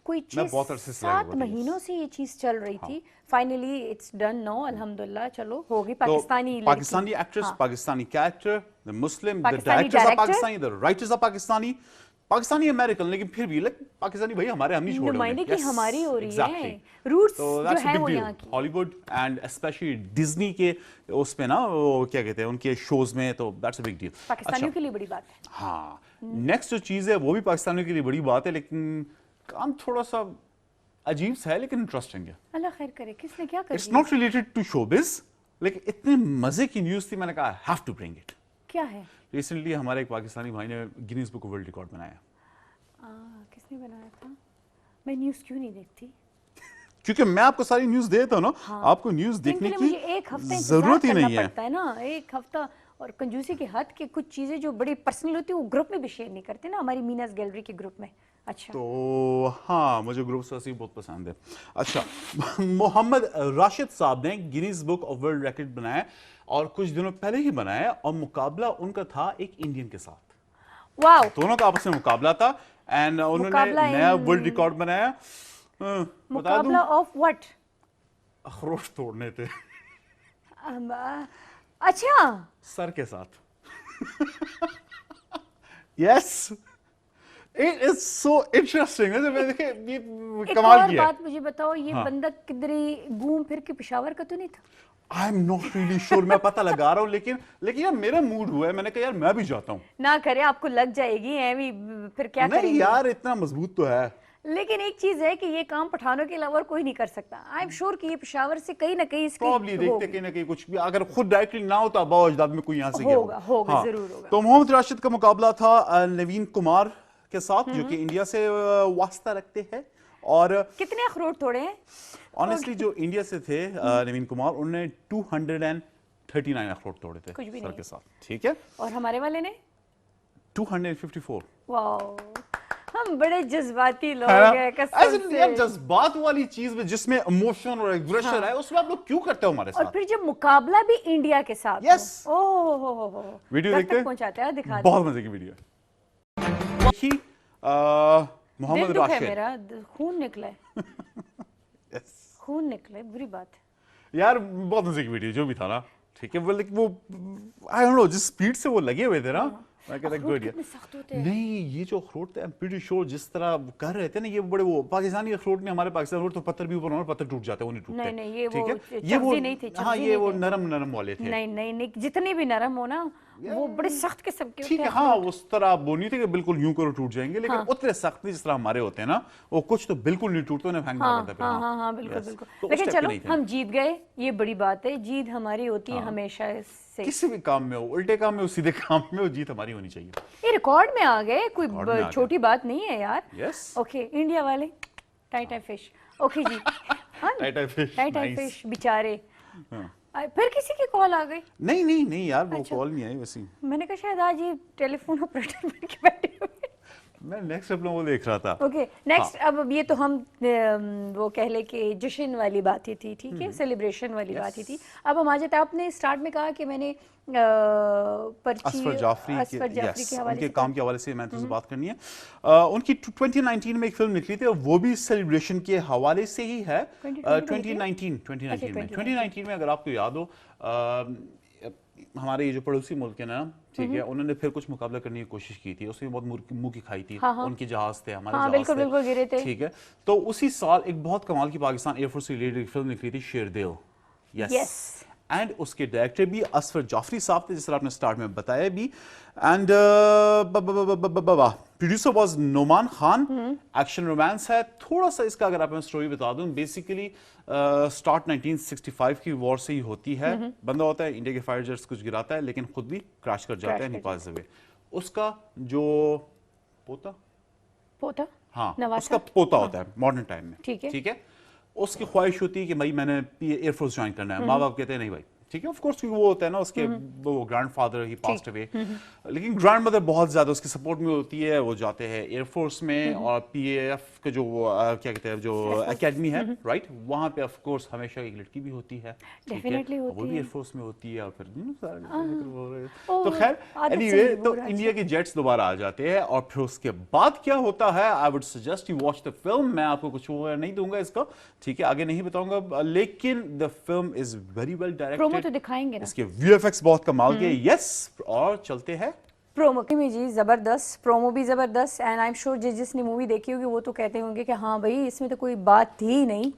कोई मैं बहुत अरसे से लगा 6-7 हुआ था, महीनों से ये चीज चल रही थी। फाइनली इट्स डन नो, अल्हम्दुलिल्लाह, चलो हो गई। तो पाकिस्तानी लड़की। पाकिस्तानी एक्ट्रेस, हाँ। Pakistani character, the Muslim, the Pakistani directors are director? Pakistani, the writers are Pakistani, Pakistani American, लेकिन फिर भी लाइक पाकिस्तानी भाई हमारे, हम नहीं छोड़ नुमाइंदगी हमारी हो रही है, है। रूट्स तो जो दैट्स अ है बिग वो डील। यहाँ की। हॉलीवुड एंड स्पेशली डिज्नी के उसमें ना, वो क्या कहते हैं, उनके शोज में, तो दैट्स अ बिग डील। पाकिस्तानियों के लिए बड़ी बात है। हाँ, नेक्स्ट जो चीज है वो भी पाकिस्तानियों के लिए बड़ी बात है, लेकिन काम थोड़ा सा अजीब सा है, लेकिन इंटरेस्टिंग है। अल्लाह खैर करे, किसने क्या कर इट्स दिया? नॉट रिलेटेड टू शोबिज, लेकिन इतने मजे की न्यूज थी, मैंने कहा I have to bring it. क्या है? रिसेंटली हमारे एक पाकिस्तानी भाई ने गिनीज बुक वर्ल्ड रिकॉर्ड बनाया, किसने बनाया था? मैं न्यूज़ क्यों नहीं देखती? क्योंकि मैं आपको सारी न्यूज देता हूँ ना, आपको न्यूज इनके देखने लिए की मुझे एक हफ्ता जरूरत ही इंतजार नहीं करना है। पड़ता है ना, एक हफ्ता। और कंजूसी के हद के कुछ चीजें जो बड़ी पर्सनल होती है वो ग्रुप में भी शेयर नहीं करते ना, हमारी मीनास गैलरी के ग्रुप में। अच्छा तो हाँ, मुझे ग्रुप से बहुत पसंद है। अच्छा मोहम्मद राशिद साहब ने Guinness book of world record बनाया, और कुछ दिनों पहले ही बनाया, और मुकाबला उनका था एक इंडियन के साथ। वाओ, दोनों का आपस में मुकाबला था, एंड उन्होंने मुकाबला नया in- वर्ल्ड रिकॉर्ड बनाया। बता दूं, मुकाबला ऑफ व्हाट? अखरोट तोड़ने थे अच्छा सर के साथ। Yes, it is so interesting. मैं देखे ये एक कमाल और किया। बात मुझे बताओ, ये हाँ। बंदा किधर ही घूम फिर के पेशावर का तो नहीं था? I am not really sure, मैं पता लगा रहा हूँ, लेकिन यार मेरा मूड हुआ है, मैंने कहा यार मैं भी जाता हूँ। ना करे, आपको लग जाएगी ऐवी, फिर क्या नहीं करेंगे? यार, इतना मजबूत तो है। लेकिन एक चीज है कि ये काम पठानों के अलावा और कोई नहीं कर सकता। आई एम श्योर कि ये पेशावर से कहीं ना कहीं इसकी प्रॉब्ली देखते होगी। कहीं ना कहीं कुछ भी, अगर खुद डायरेक्टली ना हो तो आबा अजदाद में कोई यहाँ से गया होगा, जरूर होगा। तो मोहम्मद राशिद का मुकाबला था नवीन कुमार के साथ, जो कि इंडिया से वास्ता रखते हैं। और कितने अखरोट तोड़े हैं? ऑनेस्टली जो इंडिया से थे नवीन कुमार, उन्होंने 239 अखरोट तोड़े थे कुछ भी सर नहीं। के साथ, ठीक है। और हमारे वाले ने 254। वाओ, हम बड़े जज्बाती लोग है ना? हैं ऐसे कसम नहीं, यार से। जज्बात वाली चीज में जिसमें इमोशन और एग्रेशन है, उसमें आप लोग क्यों करते हो हमारे और साथ? फिर जब मुकाबला भी इंडिया के साथ Yes. हो, ओह हो वीडियो घर देखते तक हैं? पहुंचाते हैं, दिखा दे। बहुत मजे की वीडियो है। देखिए दिल मोहम्मद दुख है राशिद, मेरा, खून निकला है। Yes. खून निकले, बुरी बात है। यार बहुत मजे की वीडियो जो भी था ना, ठीक है, वो आई डोंट नो जिस स्पीड से वो लगे हुए थे ना, मैं कहता अखरोट गुड कितने सख्त होते हैं। नहीं ये जो अखरोट थे आई एम प्रीटी श्योर जिस तरह कर रहे थे ना, ये बड़े वो पाकिस्तानी अखरोट नहीं, हमारे पाकिस्तानी अखरोट तो पत्थर भी ऊपर और पत्थर टूट जाते हैं, वो नहीं टूटते। नहीं, ये ठीक वो है? चब्जी नहीं थे, हाँ चब्जी ये नहीं वो थे। नरम वाले थे। नहीं, जितने भी नरम हो ना, वो बड़े सख्त किस्म के ठीक होते है, हैं। हाँ उस तरह वो नहीं थे कि बिल्कुल यूं करो टूट जाएंगे, लेकिन हाँ। उतने सख्त नहीं जिस तरह हमारे होते हैं ना, वो कुछ तो बिल्कुल नहीं टूटते, उन्हें फेंकना हाँ पड़ता है फिर। हाँ, बिल्कुल Yes. बिल्कुल। तो उस लेकिन type के चलो नहीं थे। हम जीत गए, ये बड़ी बात है, जीत हमारी होती है हमेशा से। किसी भी काम में हो, उल्टे काम में हो, सीधे काम में हो, जीत हमारी होनी चाहिए। ये रिकॉर्ड में आ गए, कोई रिकॉर्ड में आ गए। छोटी बात नहीं है यार। Yes. ओके, इंडिया वाले टाई फिश। ओके जी। हाँ, tie fish, tie nice. Fish बेचारे। हाँ। फिर किसी की कॉल आ गई। नहीं यार वो अच्छा। कॉल नहीं आई वैसे। मैंने कहा शायद आज ये टेलीफोन ऑपरेटर बन के बैठे हुए। मैं नेक्स्ट अपना वो देख रहा था। Okay next. अब ये तो हम वो कह ले कि जश्न वाली बात ही थी, ठीक है, सेलिब्रेशन वाली बात ही थी। अब हम आ जाते हैं, आपने स्टार्ट में कहा कि मैंने पर्ची असफर जाफरी के हवाले उनके से काम के हवाले से मैं तुझसे बात करनी है। उनकी 2019 में एक फिल्म निकली थी और वो भी सेलिब्रेशन के हवाले से ही है। 2019 में अगर आपको याद हो, हमारे ये जो पड़ोसी मुल्क है ना, ठीक है, उन्होंने फिर कुछ मुकाबला करने की कोशिश की थी, उसमें बहुत मुंह की खाई थी। हाँ। उनके जहाज थे, हमारे हाँ, जहाज थे, बिल्कुल गिरे थे। ठीक है। तो उसी साल एक बहुत कमाल की पाकिस्तान एयरफोर्स से रिलेटेड फिल्म निकली थी, शेरदिल। Yes. एंड उसके डायरेक्टर भी असफर जाफरी साहब थे, जिस तरह आपने स्टार्ट में बताया भी। And producer was Noman Khan. Action romance है थोड़ा सा इसका, अगर आप मैं स्टोरी बता दूं, बेसिकली स्टार्ट 1965 की वॉर से ही होती है। बंदा होता है, इंडिया के फाइटर जेट्स कुछ गिराता है, लेकिन खुद भी क्रैश कर जाता है, नहीं पास हुए। उसका जो पोता, हाँ नवासा? उसका पोता होता है मॉडर्न टाइम में, ठीक है। ठीक है। उसकी ख्वाहिश होती है कि भाई मैंने एयरफोर्स ज्वाइन करना है। माँ बाप कहते हैं नहीं भाई, ठीक है, ऑफ कोर्स, क्योंकि वो होता है ना उसके वो ग्रैंडफादर ही पास्ड अवे, लेकिन ग्रैंडमदर बहुत ज्यादा उसकी सपोर्ट में होती है। वो जाते हैं एयरफोर्स में और पीएएफ के जो क्या कहते हैं जो एकेडमी है, राइट, वहां पे ऑफ कोर्स हमेशा एक लड़की भी होती है, ठीक है, Definitely वो होती भी है। एयरफोर्स में होती है। और फिर ओह, तो खैर आदत से एनीवे, ही तो बुरा इंडिया के जेट्स दोबारा आ जाते हैं और फिर उसके बाद क्या होता है, I would suggest you watch the film. मैं आपको कुछ वो नहीं दूंगा इसका, ठीक है, आगे नहीं बताऊंगा, लेकिन the film is very well promo directed. तो दिखाएंगे ना। इसके वीएफएक्स बहुत कमाल के, यस। और चलते हैं प्रोमो में जी, जबरदस्त प्रोमो भी जबरदस्त। एंड आई एम श्योर जिसने मूवी देखी होगी वो तो कहते होंगे कि हाँ भाई इसमें तो कोई बात थी ही नहीं,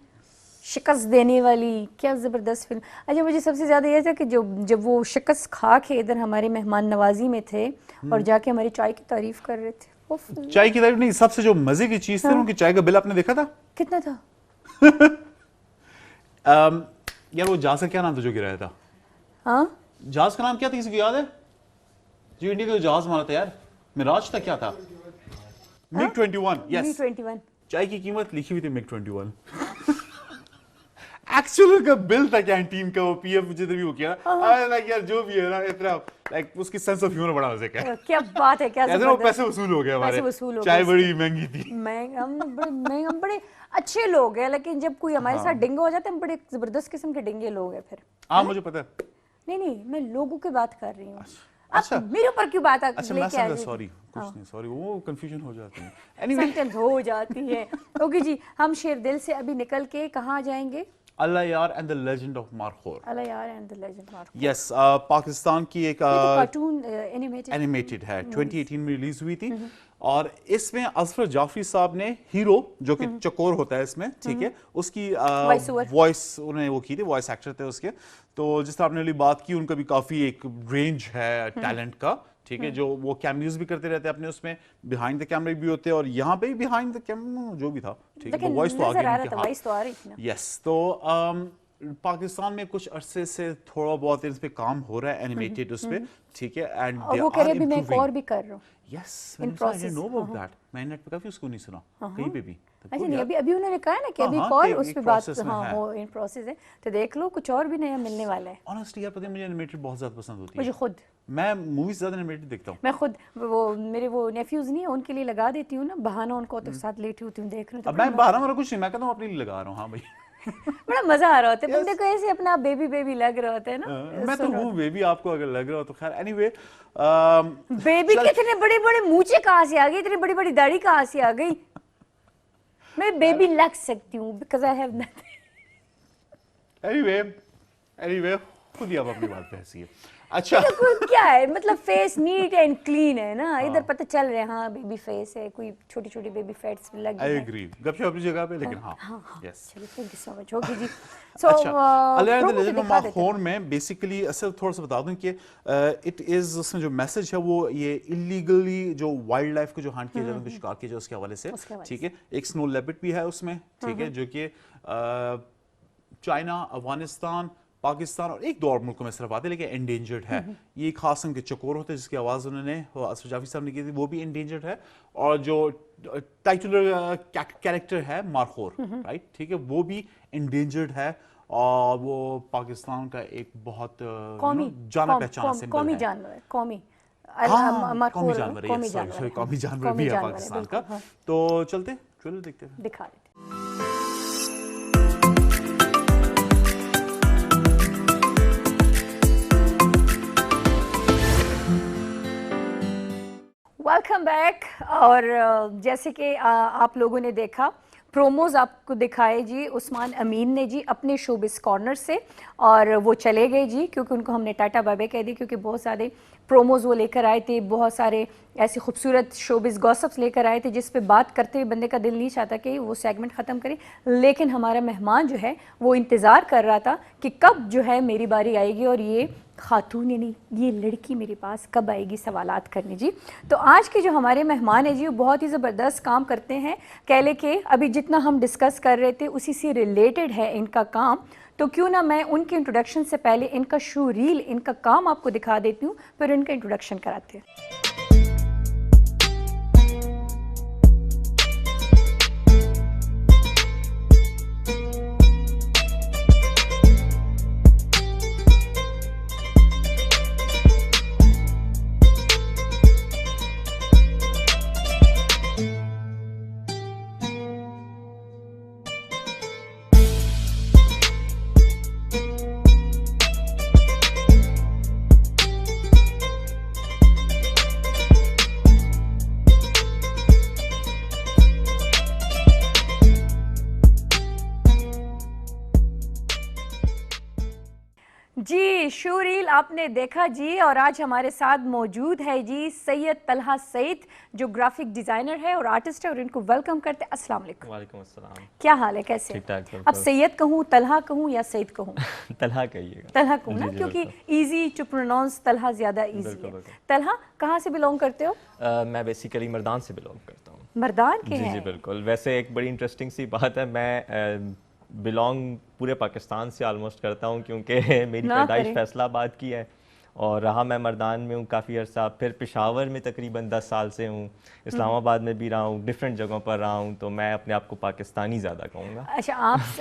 शिकस्त देने वाली, क्या ज़बरदस्त फिल्म। अच्छा, मुझे सबसे ज़्यादा ये था कि जब वो शिकस्त खा के इधर हमारे मेहमान नवाजी में थे और जाके हमारी चाय की तारीफ कर रहे थे। उफ, चाय की तारीफ नहीं, सबसे जो मजे की चीज थी उनकी चाय का बिल आपने देखा था? कितना था? यार वो जहाज का क्या नाम था जो गिराया था? हाँ, जहाज का नाम क्या था, किसी को याद है? जो इंडिया का जहाज मारा था यार, मिराज था, क्या था? MiG 21, yes. Mi-21। चाय की कीमत लिखी हुई थी मिग 21। एक्चुअल का बिल था कैंटीन का, वो पीएफ जितने भी हो किया लाइक यार जो भी है ना, इतना लाइक उसकी सेंस ऑफ ह्यूमर बड़ा मजे का। क्या बात है, क्या ऐसे ना वो पैसे वसूल हो गए हमारे, पैसे वसूल हो गए चाय इसके। बड़ी महंगी थी। हम बड़े अच्छे लोग हैं, लेकिन जब कोई हमारे साथ डिंगे हो जाते हैं, हम बड़े जबरदस्त किस्म के डिंगे लोग हैं फिर। हाँ मुझे पता है। नहीं, मैं लोगों की बात कर रही हूँ। अच्छा। अब मेरे ऊपर क्यों बात अच्छा मैं लेके आ समझा, रही सॉरी, कुछ नहीं, सॉरी, वो कंफ्यूजन हो जाती है। एनीवे, सेंटेंस हो जाती है। ओके जी, हम शेर दिल से अभी निकल के कहाँ जाएंगे? Allahyar and the legend of Markhor. Allahyar and the legend Markhor. Yes, Pakistan की एक कार्टून एनिमेटेड एनिमेटेड है, 2018 में रिलीज हुई थी। और इसमें असफर जाफरी साहब ने हीरो, जो कि चकोर होता है इसमें, ठीक है, उसकी Voice-over। वॉइस उन्होंने वो की थी, वॉइस एक्टर थे उसके। तो जिस तरह आपने अभी बात की, उनका भी काफी एक रेंज है टैलेंट का, ठीक है, जो वो कैमियोज भी करते रहते हैं अपने उसमें, बिहाइंड द कैमरा भी होते हैं, और यहाँ पे भी बिहाइंड द कैमरा जो भी था, ठीक है, लेकिन वॉइस तो नजर आ आगे रहा था, वॉइस तो आ रही थी ना। यस। तो पाकिस्तान में कुछ अरसे से थोड़ा बहुत इस पे काम हो रहा है, एनिमेटेड उस पे, ठीक है, एंड और वो कह रहे अभी मैं एक और भी कर रहा हूँ। Yes, In I process, know about that. मैंने नेट पे काफी उसको नहीं सुना कहीं पे भी। अच्छा नहीं, अभी उन्होंने कहा ना कि हाँ, अभी हाँ, एक और कि उस एक पे बात, process में हाँ है। वो इन प्रोसेस है, तो देख लो कुछ और भी नया मिलने वाला है। ऑनेस्टली यार पता है, मुझे एनिमेटेड बहुत ज्यादा पसंद होती मुझे है। खुद, मैं मूवीज ज्यादा एनिमेटेड देखता हूँ। मैं खुद वो मेरे वो नेफ्यूज नहीं है, उनके लिए लगा देती हूँ ना बहाना, उनको तो साथ लेटी होती हूँ देख रही हूँ, अब मैं बाहर मेरा कुछ नहीं, मैं कहता हूँ अपने लिए लगा रहा हूँ। हाँ भाई, बड़ा मजा आ रहा होता है। बंदे को ऐसे अपना बेबी लग रहा होता है ना। मैं तो हूँ बेबी, आपको अगर लग रहा हो तो खैर। एनीवे, बेबी कितने बड़े बड़े मूंछें कहाँ से आ गई, इतनी बड़ी बड़ी दाढ़ी कहाँ से आ गई? मैं बेबी लग सकती हूँ because I have nothing. Anyway खुद ही आप अपनी बात पे हंसी है। अच्छा कोई क्या है, मतलब फेस नीट एंड क्लीन है ना, इधर पता चल रहा है हाँ बेबी फेस है, कोई छोटी छोटी बेबी फैट्स लग आई गई एग्री, गपशप अपनी जगह पे, लेकिन हाँ हाँ यस। चलिए thank you so much. Okay जी, सो अच्छा अलिया द promo तो लेजेंड ऑफ दिखा देते हैं। माखौन में बेसिकली असल थोड़ा सा बता दूं कि इट इज उसमें जो मैसेज है वो ये इलीगली जो वाइल्ड लाइफ को जो हंट किया जाता है, उनको शिकार किया जाए उसके हवाले से, उसके हवाले ठीक है। एक स्नो लेपर्ड भी है उसमें, ठीक है, जो कि चाइना, अफगानिस्तान, पाकिस्तान और एक दो और मुल्कों में सिर्फ आते हैं, लेकिन एंडेंजर्ड है। ये खास किस्म के चकोर होते हैं जिसकी आवाज़ उन्होंने असर जाफी साहब ने की थी, वो भी एंडेंजर्ड है। और जो टाइटुलर कैरेक्टर है मारखोर, राइट, ठीक है, वो भी एंडेंजर्ड है। और वो पाकिस्तान का एक बहुत कौमी जाना पहचाना सिंबल कौमी है। जानवर है, कौमी हाँ, कौमी जानवर है, कौमी yes, जानवर sorry, है, कौमी जानवर कौमी भी है जानवर पाकिस्तान बिल्कुल, का। हाँ। तो चलते ट्रेलर देखते हैं। दिखा देते हैं। Welcome back. और जैसे कि आप लोगों ने देखा प्रोमोज आपको दिखाए जी उस्मान अमीन ने जी अपने शोबिस कॉर्नर से, और वो चले गए जी क्योंकि उनको हमने टाटा बाय कह दी, क्योंकि बहुत सारे प्रोमोज वो लेकर आए थे, बहुत सारे ऐसे खूबसूरत शोबिस गॉसिप्स लेकर आए थे जिस पे बात करते हुए बंदे का दिल नहीं चाहता कि वो सेगमेंट ख़त्म करे। लेकिन हमारा मेहमान जो है वो इंतज़ार कर रहा था कि कब जो है मेरी बारी आएगी और ये खातून यानी ये लड़की मेरे पास कब आएगी सवालात करने जी। तो आज के जो हमारे मेहमान हैं जी वो बहुत ही ज़बरदस्त काम करते हैं, कह ले के अभी जितना हम डिस्कस कर रहे थे उसी से रिलेटेड है इनका काम। तो क्यों ना मैं उनके इंट्रोडक्शन से पहले इनका शो रील, इनका काम आपको दिखा देती हूँ, फिर इनका इंट्रोडक्शन कराते हैं। जी शो रील आपने देखा जी, और आज हमारे साथ मौजूद है जी सैयद तलहा सईद जो ग्राफिक डिजाइनर है और आर्टिस्ट है, और इनको वेलकम करते हैं। अस्सलाम वालेकुम। वालेकुम अस्सलाम। क्या हाल है, कैसे? ठीक ठाक, अब बिल्कुल। सैयद कहूँ, तलहा कहूँ या सईद कहूँ? तलहा कहिएगा। तलहा कहूँ ना, जी, क्योंकि बिल्कुल। इजी टू प्रोनाउंस तलहा ज्यादा इजी बिल्कुल, है। बिल्कुल। तलहा कहाँ से बिलोंग करते हो? मैं बेसिकली मर्दान से बिलोंग करता हूँ। मर्दान के जी हैं? जी बिल्कुल। वैसे एक बड़ी इंटरेस्टिंग सी बात है, मैं बिलोंग पूरे पाकिस्तान से ऑलमोस्ट करता हूँ क्योंकि मेरी ना पैदाइश करें। फैसलाबाद की है और रहा मैं मर्दान में हूँ काफ़ी अर्सा, फिर पेशावर में तकरीबन 10 साल से हूँ, इस्लामाबाद में भी रहा हूँ, डिफरेंट जगहों पर रहा हूँ, तो मैं अपने आप को पाकिस्तानी ज़्यादा कहूँगा। अच्छा,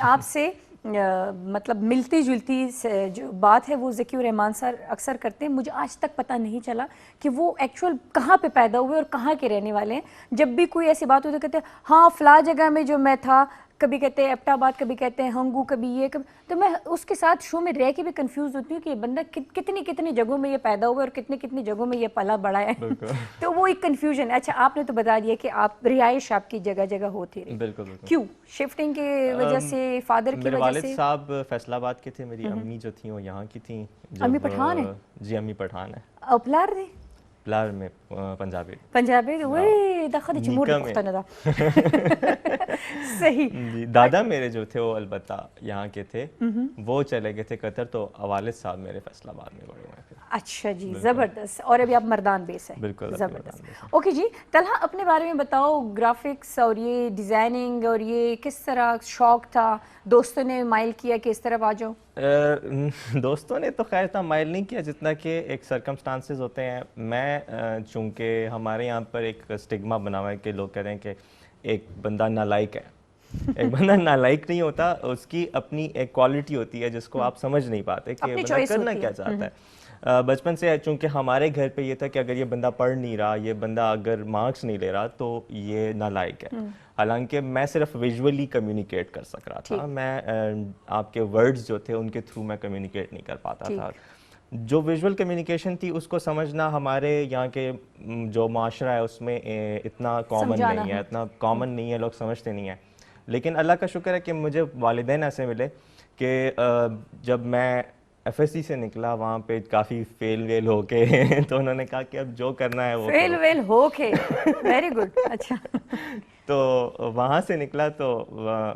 आपसे मतलब मिलती जुलती जो बात है वो ज़की रहमान सर अक्सर करते हैं। मुझे आज तक पता नहीं चला कि वो एक्चुअल कहाँ पे पैदा हुए और कहाँ के रहने वाले हैं। जब भी कोई ऐसी बात होती है कहते हैं हाँ फ़ला जगह में जो मैं था, कभी कहते हैं एबटाबाद, कभी कहते हैं हंगू, कभी ये, कभी, तो मैं उसके साथ शो में रह के भी कंफ्यूज होती हूँ कि ये बंदा कितनी कितनी जगहों में ये पैदा हुआ और कितनी कितनी जगहों में ये पला बड़ा है। तो वो एक कंफ्यूजन है। अच्छा, आपने तो बता दिया कि आप रिहाइश आपकी जगह जगह होती रही। बिल्कुल बिल्कुल। क्यों? शिफ्टिंग की वजह से, फादर की मेरे वजह वालिद से? साहब फैसलाबाद के थे, मेरी अम्मी जो थी वो यहाँ की थी। अम्मी पठान है? जी अम्मी पठान है। अपलार दे प्लार में पंजाबी। पंजाबी वही दखल जमहूर नीका में। पुख्ता नदा सही। जी, दादा मेरे जो थे वो अलबत्ता यहाँ के थे, वो चले गए थे कतर, तो वालिद साहब मेरे फैसलाबाद में बड़े हुए थे। अच्छा जी, ज़बरदस्त। और अभी आप मर्दान बेस है? बिल्कुल, अभी मर्दान बेस ज़बरदस्त। ओके जी, तलहा अपने बारे में बताओ, ग्राफिक्स और ये डिज़ाइनिंग और ये किस तरह शौक था, दोस्तों ने माइल किया कि इस तरफ आ जाओ? दोस्तों ने तो खैर इतना माइल नहीं किया जितना कि एक सर्कमस्टांसेस होते हैं। मैं चूँकि हमारे यहाँ पर एक स्टिग्मा बना हुआ है कि लोग कहते हैं कि एक बंदा नालायक है। एक बंदा नालायक नहीं होता, उसकी अपनी एक क्वालिटी होती है जिसको आप समझ नहीं पाते कि अपनी बंदा choice करना होती क्या है। चाहता है। बचपन से चूँकि हमारे घर पे ये था कि अगर ये बंदा पढ़ नहीं रहा, ये बंदा अगर मार्क्स नहीं ले रहा तो ये नालायक है। हालांकि मैं सिर्फ विजुअली कम्युनिकेट कर सक रहा था, मैं आपके वर्ड्स जो थे उनके थ्रू मैं कम्युनिकेट नहीं कर पाता था। जो विजुअल कम्युनिकेशन थी उसको समझना हमारे यहाँ के जो माशरा है उसमें इतना कॉमन नहीं है, इतना कॉमन नहीं है, लोग समझते नहीं हैं। लेकिन अल्लाह का शुक्र है कि मुझे वालिदैन ऐसे मिले कि जब मैं एफएससी से निकला वहाँ पे काफ़ी फेल वेल होके तो उन्होंने कहा कि अब जो करना है वो फेल करो। वेल होके, वेरी गुड। अच्छा, तो वहाँ से निकला तो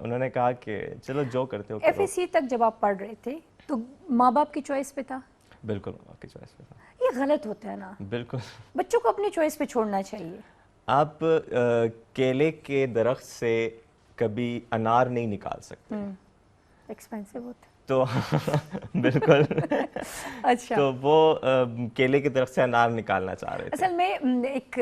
उन्होंने कहा कि चलो जो करते हो करो। एफएससी तक जब आप पढ़ रहे थे तो माँ बाप की चॉइस पे था? बिल्कुल आपकी चॉइस पे था। ये गलत होता है ना, बिल्कुल। बच्चों को अपनी चॉइस पे छोड़ना चाहिए। आप केले के दरख्त से कभी अनार नहीं निकाल सकते, एक्सपेंसिव होता है। तो बिल्कुल। अच्छा, तो वो केले के दरख्त से अनार निकालना चाह रहे थे। असल में एक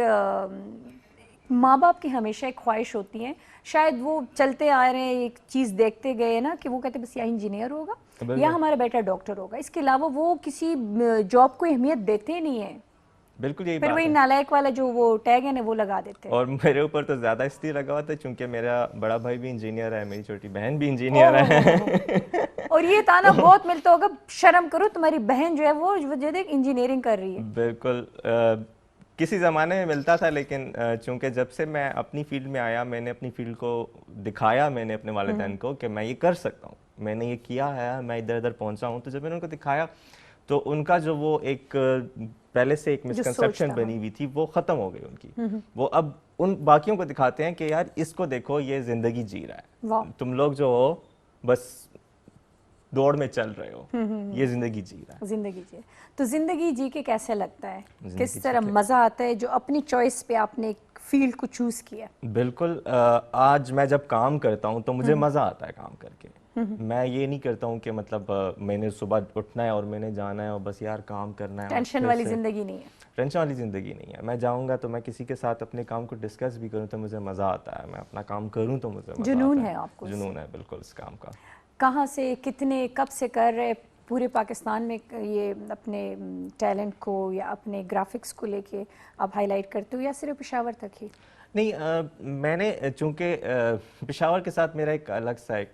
माँ बाप की हमेशा एक ख्वाहिश होती है, शायद वो चलते आ रहे हैं एक चीज़ देखते गए ना कि वो कहते बस या इंजीनियर होगा बिल्कुल। या हमारा बेटा डॉक्टर होगा, इसके अलावा वो किसी जॉब को अहमियत देते नहीं है। बिल्कुल यही फिर बात वही है। नालायक वाला जो वो टैग है ना वो लगा देते हैं। और मेरे ऊपर तो ज़्यादा इसलिए लगा हुआ था क्योंकि मेरा बड़ा भाई भी इंजीनियर है, मेरी छोटी बहन भी इंजीनियर है। ओह, और ये ताना बहुत मिलता होगा, शर्म करो तुम्हारी बहन जो है वो जो देख इंजीनियरिंग कर रही है। बिल्कुल। किसी ज़माने में मिलता था, लेकिन चूंकि जब से मैं अपनी फील्ड में आया, मैंने अपनी फील्ड को दिखाया, मैंने अपने वालिदैन को कि मैं ये कर सकता हूँ, मैंने ये किया है, मैं इधर उधर पहुँचा हूँ। तो जब मैंने उनको दिखाया तो उनका जो वो एक पहले से एक मिसकंसेप्शन बनी हुई थी वो ख़त्म हो गई उनकी। वो अब उन बाकियों को दिखाते हैं कि यार इसको देखो, ये ज़िंदगी जी रहा वाह। है, तुम लोग जो हो बस दौड़ में चल रहे हो, ये ज़िंदगी जी रहा है। जिंदगी जी, तो जिंदगी जी के कैसे लगता है, जिंदगी किस जी तरह के- मज़ा आता है जो अपनी चॉइस पे आपने एक फील्ड को चूज़ किया? बिल्कुल। आज मैं जब काम करता हूँ तो मुझे मज़ा आता है काम करके। मैं ये नहीं करता हूँ कि मतलब मैंने सुबह उठना है और मैंने जाना है और बस यार काम करना है। और टेंशन फिर वाली से- ज़िंदगी नहीं है। टेंशन वाली ज़िंदगी नहीं है। मैं जाऊँगा तो मैं किसी के साथ अपने काम को डिस्कस भी करूँ तो मुझे मज़ा आता है, मैं अपना काम करूँ तो मुझे मज़ा जुनून आता है आपको इससे। जुनून है बिल्कुल इस काम का। कहाँ से, कितने, कब से कर रहे पूरे पाकिस्तान में ये अपने टैलेंट को या अपने ग्राफिक्स को लेके आप हाईलाइट करते हो या सिर्फ पेशावर तक ही? नहीं, मैंने चूंकि पेशावर के साथ मेरा एक अलग सा एक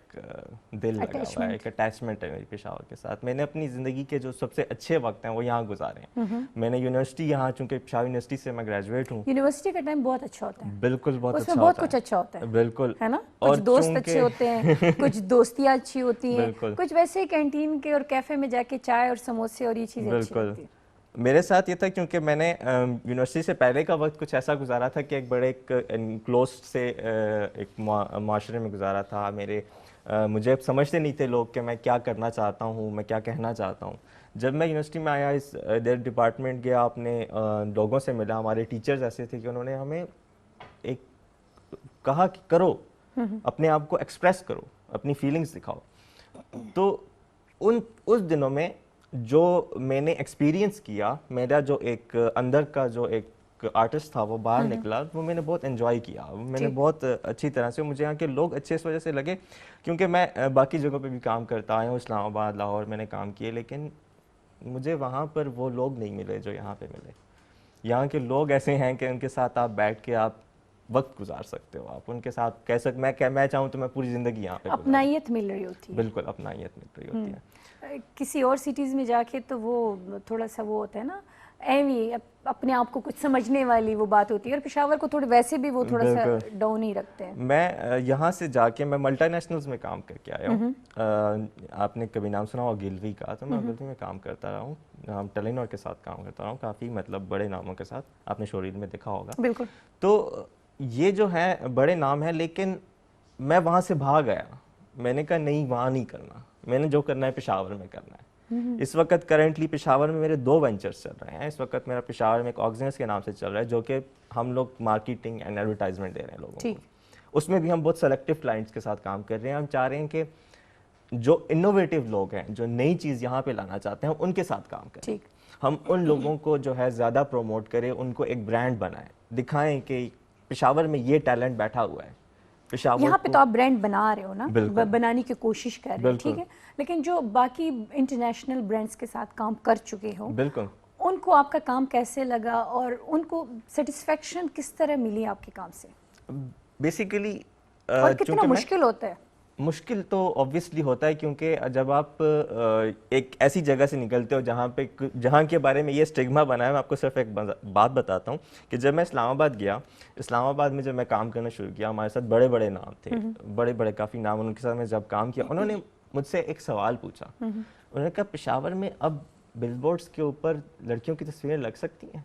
दिल लगा हुआ है, Attachment। एक अटैचमेंट है मेरी पेशावर के साथ। मैंने अपनी ज़िंदगी के जो सबसे अच्छे वक्त हैं वो यहाँ गुजारे हैं। मैंने यूनिवर्सिटी यहाँ, चूंकि पेशावर यूनिवर्सिटी से मैं ग्रेजुएट हूँ। यूनिवर्सिटी का टाइम बहुत अच्छा होता है, बिल्कुल बहुत उसमें अच्छा बहुत होता कुछ है। अच्छा होता है, बिल्कुल है ना? और कुछ दोस्त चूंकि- अच्छे होते हैं, कुछ दोस्तियाँ अच्छी होती हैं, बिल्कुल। कुछ वैसे कैंटीन के और कैफे में जाके चाय और समोसे और ये चीज़ें अच्छी बिल्कुल। लगती हैं। मेरे साथ ये था क्योंकि मैंने यूनिवर्सिटी से पहले का वक्त कुछ ऐसा गुजारा था कि एक बड़े एक इनक्लोज से एक माशरे में गुजारा था। मुझे समझते नहीं थे लोग कि मैं क्या करना चाहता हूँ, मैं क्या कहना चाहता हूँ। जब मैं यूनिवर्सिटी में आया, इस इधर डिपार्टमेंट गया, अपने लोगों से मिला, हमारे टीचर्स ऐसे थे कि उन्होंने हमें एक कहा कि करो, अपने आप को एक्सप्रेस करो, अपनी फीलिंग्स दिखाओ। तो उस दिनों में जो मैंने एक्सपीरियंस किया, मेरा जो एक अंदर का जो एक आर्टिस्ट था वो बाहर निकला, वो मैंने बहुत एंजॉय किया। मैंने बहुत अच्छी तरह से, मुझे यहाँ के लोग अच्छे इस वजह से लगे क्योंकि मैं बाकी जगहों पे भी काम करता आया हूँ, इस्लामाबाद, लाहौर मैंने काम किए, लेकिन मुझे वहाँ पर वो लोग नहीं मिले जो यहाँ पे मिले। यहाँ के लोग ऐसे हैं कि उनके साथ आप बैठ के आप वक्त गुजार सकते हो, आप उनके साथ कह सकते, मैं चाहूँ तो मैं पूरी ज़िंदगी यहाँ पे गुजारूँ। अपनाइयत मिल रही होती है। बिल्कुल अपनाइयत मिल रही होती है। किसी और सिटीज़ में जाके तो वो थोड़ा सा वो होता है ना, एवी अपने आप को कुछ समझने वाली वो बात होती है, और पेशावर को थोड़े वैसे भी वो थोड़ा सा डाउन ही रखते हैं। मैं यहाँ से जाके मैं मल्टीनेशनल्स में काम करके आया हूँ। आपने कभी नाम सुना हो गिलवी का? तो मैं गिलवी में काम करता रहा हूँ, हम टेलीनॉर के साथ काम करता रहा हूँ, काफ़ी मतलब बड़े नामों के साथ, आपने शोरील में देखा होगा। बिल्कुल। तो ये जो है बड़े नाम है, लेकिन मैं वहाँ से भाग आया। मैंने कहा नहीं, वहाँ नहीं करना, मैंने जो करना है पेशावर में करना है। इस वक्त करंटली पेशावर में मेरे 2 वेंचर्स चल रहे हैं। इस वक्त मेरा पेशावर में एक ऑक्सीजन के नाम से चल रहा है, जो कि हम लोग मार्केटिंग एंड एडवर्टाइजमेंट दे रहे हैं लोगों को। उसमें भी हम बहुत सेलेक्टिव क्लाइंट्स के साथ काम कर रहे हैं। हम चाह रहे हैं कि जो इनोवेटिव लोग हैं, जो नई चीज़ यहाँ पे लाना चाहते हैं, उनके साथ काम करें। ठीक। हम उन लोगों को जो है ज़्यादा प्रमोट करें, उनको एक ब्रांड बनाएं, दिखाएं कि पेशावर में ये टैलेंट बैठा हुआ है। पेशावर यहाँ पे तो आप ब्रांड बना रहे हो ना, बिल्कुल। बनाने की कोशिश कर रहे हो, ठीक है, लेकिन जो बाकी इंटरनेशनल ब्रांड्स के साथ काम कर चुके हो, बिल्कुल, उनको आपका काम कैसे लगा और उनको सेटिस्फेक्शन किस तरह मिली आपके काम से? बेसिकली और कितना मुश्किल होता है? मुश्किल तो ऑब्वियसली होता है, क्योंकि जब आप एक ऐसी जगह से निकलते हो जहाँ के बारे में ये स्टिग्मा बना है। मैं आपको सिर्फ एक बात बताता हूँ कि जब मैं इस्लामाबाद गया, इस्लामाबाद में जब मैं काम करना शुरू किया, हमारे साथ बड़े बड़े नाम थे, बड़े बड़े काफ़ी नाम, उनके साथ मैं जब काम किया, उन्होंने मुझसे एक सवाल पूछा। उन्होंने कहा पेशावर में अब बिलबोर्ड्स के ऊपर लड़कियों की तस्वीरें लग सकती हैं?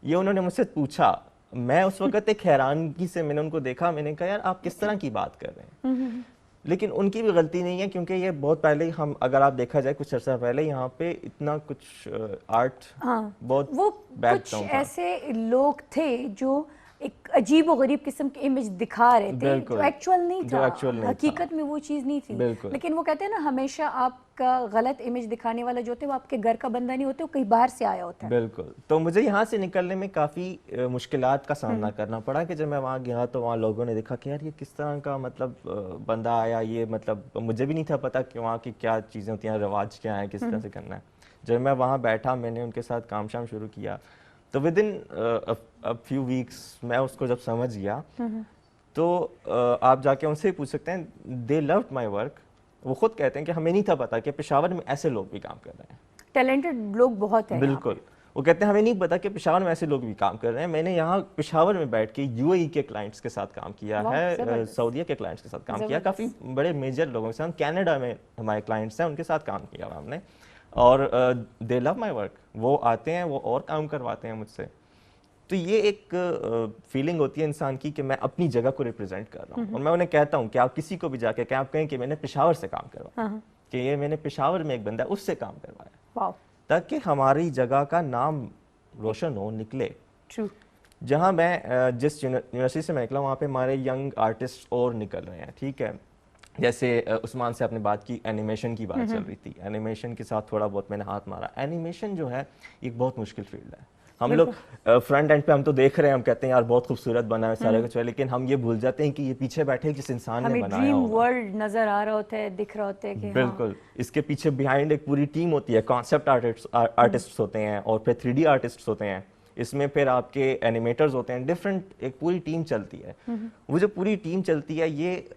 ये उन्होंने मुझसे पूछा। मैं उस वक्त एक हैरानगी से मैंने उनको देखा, मैंने कहा यार आप किस तरह की बात कर रहे हैं। लेकिन उनकी भी गलती नहीं है, क्योंकि ये बहुत पहले ही हम, अगर आप देखा जाए कुछ अर्सा पहले यहाँ पे इतना कुछ आर्ट बहुत वो बैक कुछ डाउन था। ऐसे लोग थे जो एक अजीब और गरीब किस्म की इमेज दिखा रहे थे बिल्कुल। जो एक्चुअल नहीं जो था, actual नहीं हकीकत में वो चीज़ नहीं थी। बिल्कुल। लेकिन वो कहते हैं ना, हमेशा आपका गलत इमेज दिखाने वाला जो होते हैं वो आपके घर का बंदा नहीं होते, वो कहीं बाहर से आया होता है। बिल्कुल। तो मुझे यहाँ से निकलने में काफ़ी मुश्किलात का सामना करना पड़ा कि जब मैं वहाँ गया तो वहाँ लोगों ने देखा कि यार ये किस तरह का मतलब बंदा आया, ये मतलब मुझे भी नहीं था पता कि वहाँ की क्या चीज़ें होती हैं, रिवाज क्या है, किस तरह से करना है। जब मैं वहाँ बैठा, मैंने उनके साथ काम शाम शुरू किया, तो with in a few weeks मैं उसको जब समझ गया, तो आप जाके उनसे ही पूछ सकते हैं, दे लव्ड माय वर्क। वो खुद कहते हैं कि हमें नहीं था पता कि पेशावर में ऐसे लोग भी काम कर रहे हैं। टैलेंटेड लोग बहुत हैं। बिल्कुल। वो कहते हैं हमें नहीं पता कि पेशावर में ऐसे लोग भी काम कर रहे हैं। मैंने यहाँ पेशावर में बैठ के यूएई के क्लाइंट्स के साथ काम किया है, जबरदस्त। सऊदीया के क्लाइंट्स के साथ काम किया, काफ़ी बड़े मेजर लोगों के साथ, कनाडा में हमारे क्लाइंट्स हैं उनके साथ काम किया हुआ हमने। और दे लव माय वर्क, वो आते हैं, वो और काम करवाते हैं मुझसे। तो ये एक फीलिंग होती है इंसान की कि मैं अपनी जगह को रिप्रेजेंट कर रहा हूँ। और मैं उन्हें कहता हूँ कि आप किसी को भी जाके क्या आप कहें कि मैंने पेशावर से काम करवाया, कि ये मैंने पेशावर में एक बंदा है उससे काम करवाया, वाओ, ताकि हमारी जगह का नाम रोशन हो, निकले। ट्रू। जहाँ मैं जिस यूनिवर्सिटी से मैं निकला वहाँ पे हमारे यंग आर्टिस्ट और निकल रहे हैं, ठीक है। जैसे उस्मान से आपने बात की, एनिमेशन की बात चल रही थी, एनिमेशन के साथ थोड़ा बहुत मैंने हाथ मारा। एनिमेशन जो है एक बहुत मुश्किल फील्ड है। हम लोग फ्रंट एंड पे हम तो देख रहे हैं, हम कहते हैं यार बहुत खूबसूरत बना है सारा कुछ है, लेकिन हम ये भूल जाते हैं कि ये पीछे बैठे जिस इंसान ने हमें बनाया ड्रीम होगा। वर्ल्ड नजर आ रहा होता है, दिख रहा होता है कि बिल्कुल। इसके पीछे बिहाइंड एक पूरी टीम होती है, कॉन्सेप्ट आर्टिस्ट होते हैं और फिर 3D आर्टिस्ट होते हैं, इसमें फिर आपके एनिमेटर्स होते हैं, डिफरेंट एक पूरी टीम चलती है। वो जो पूरी टीम चलती है, ये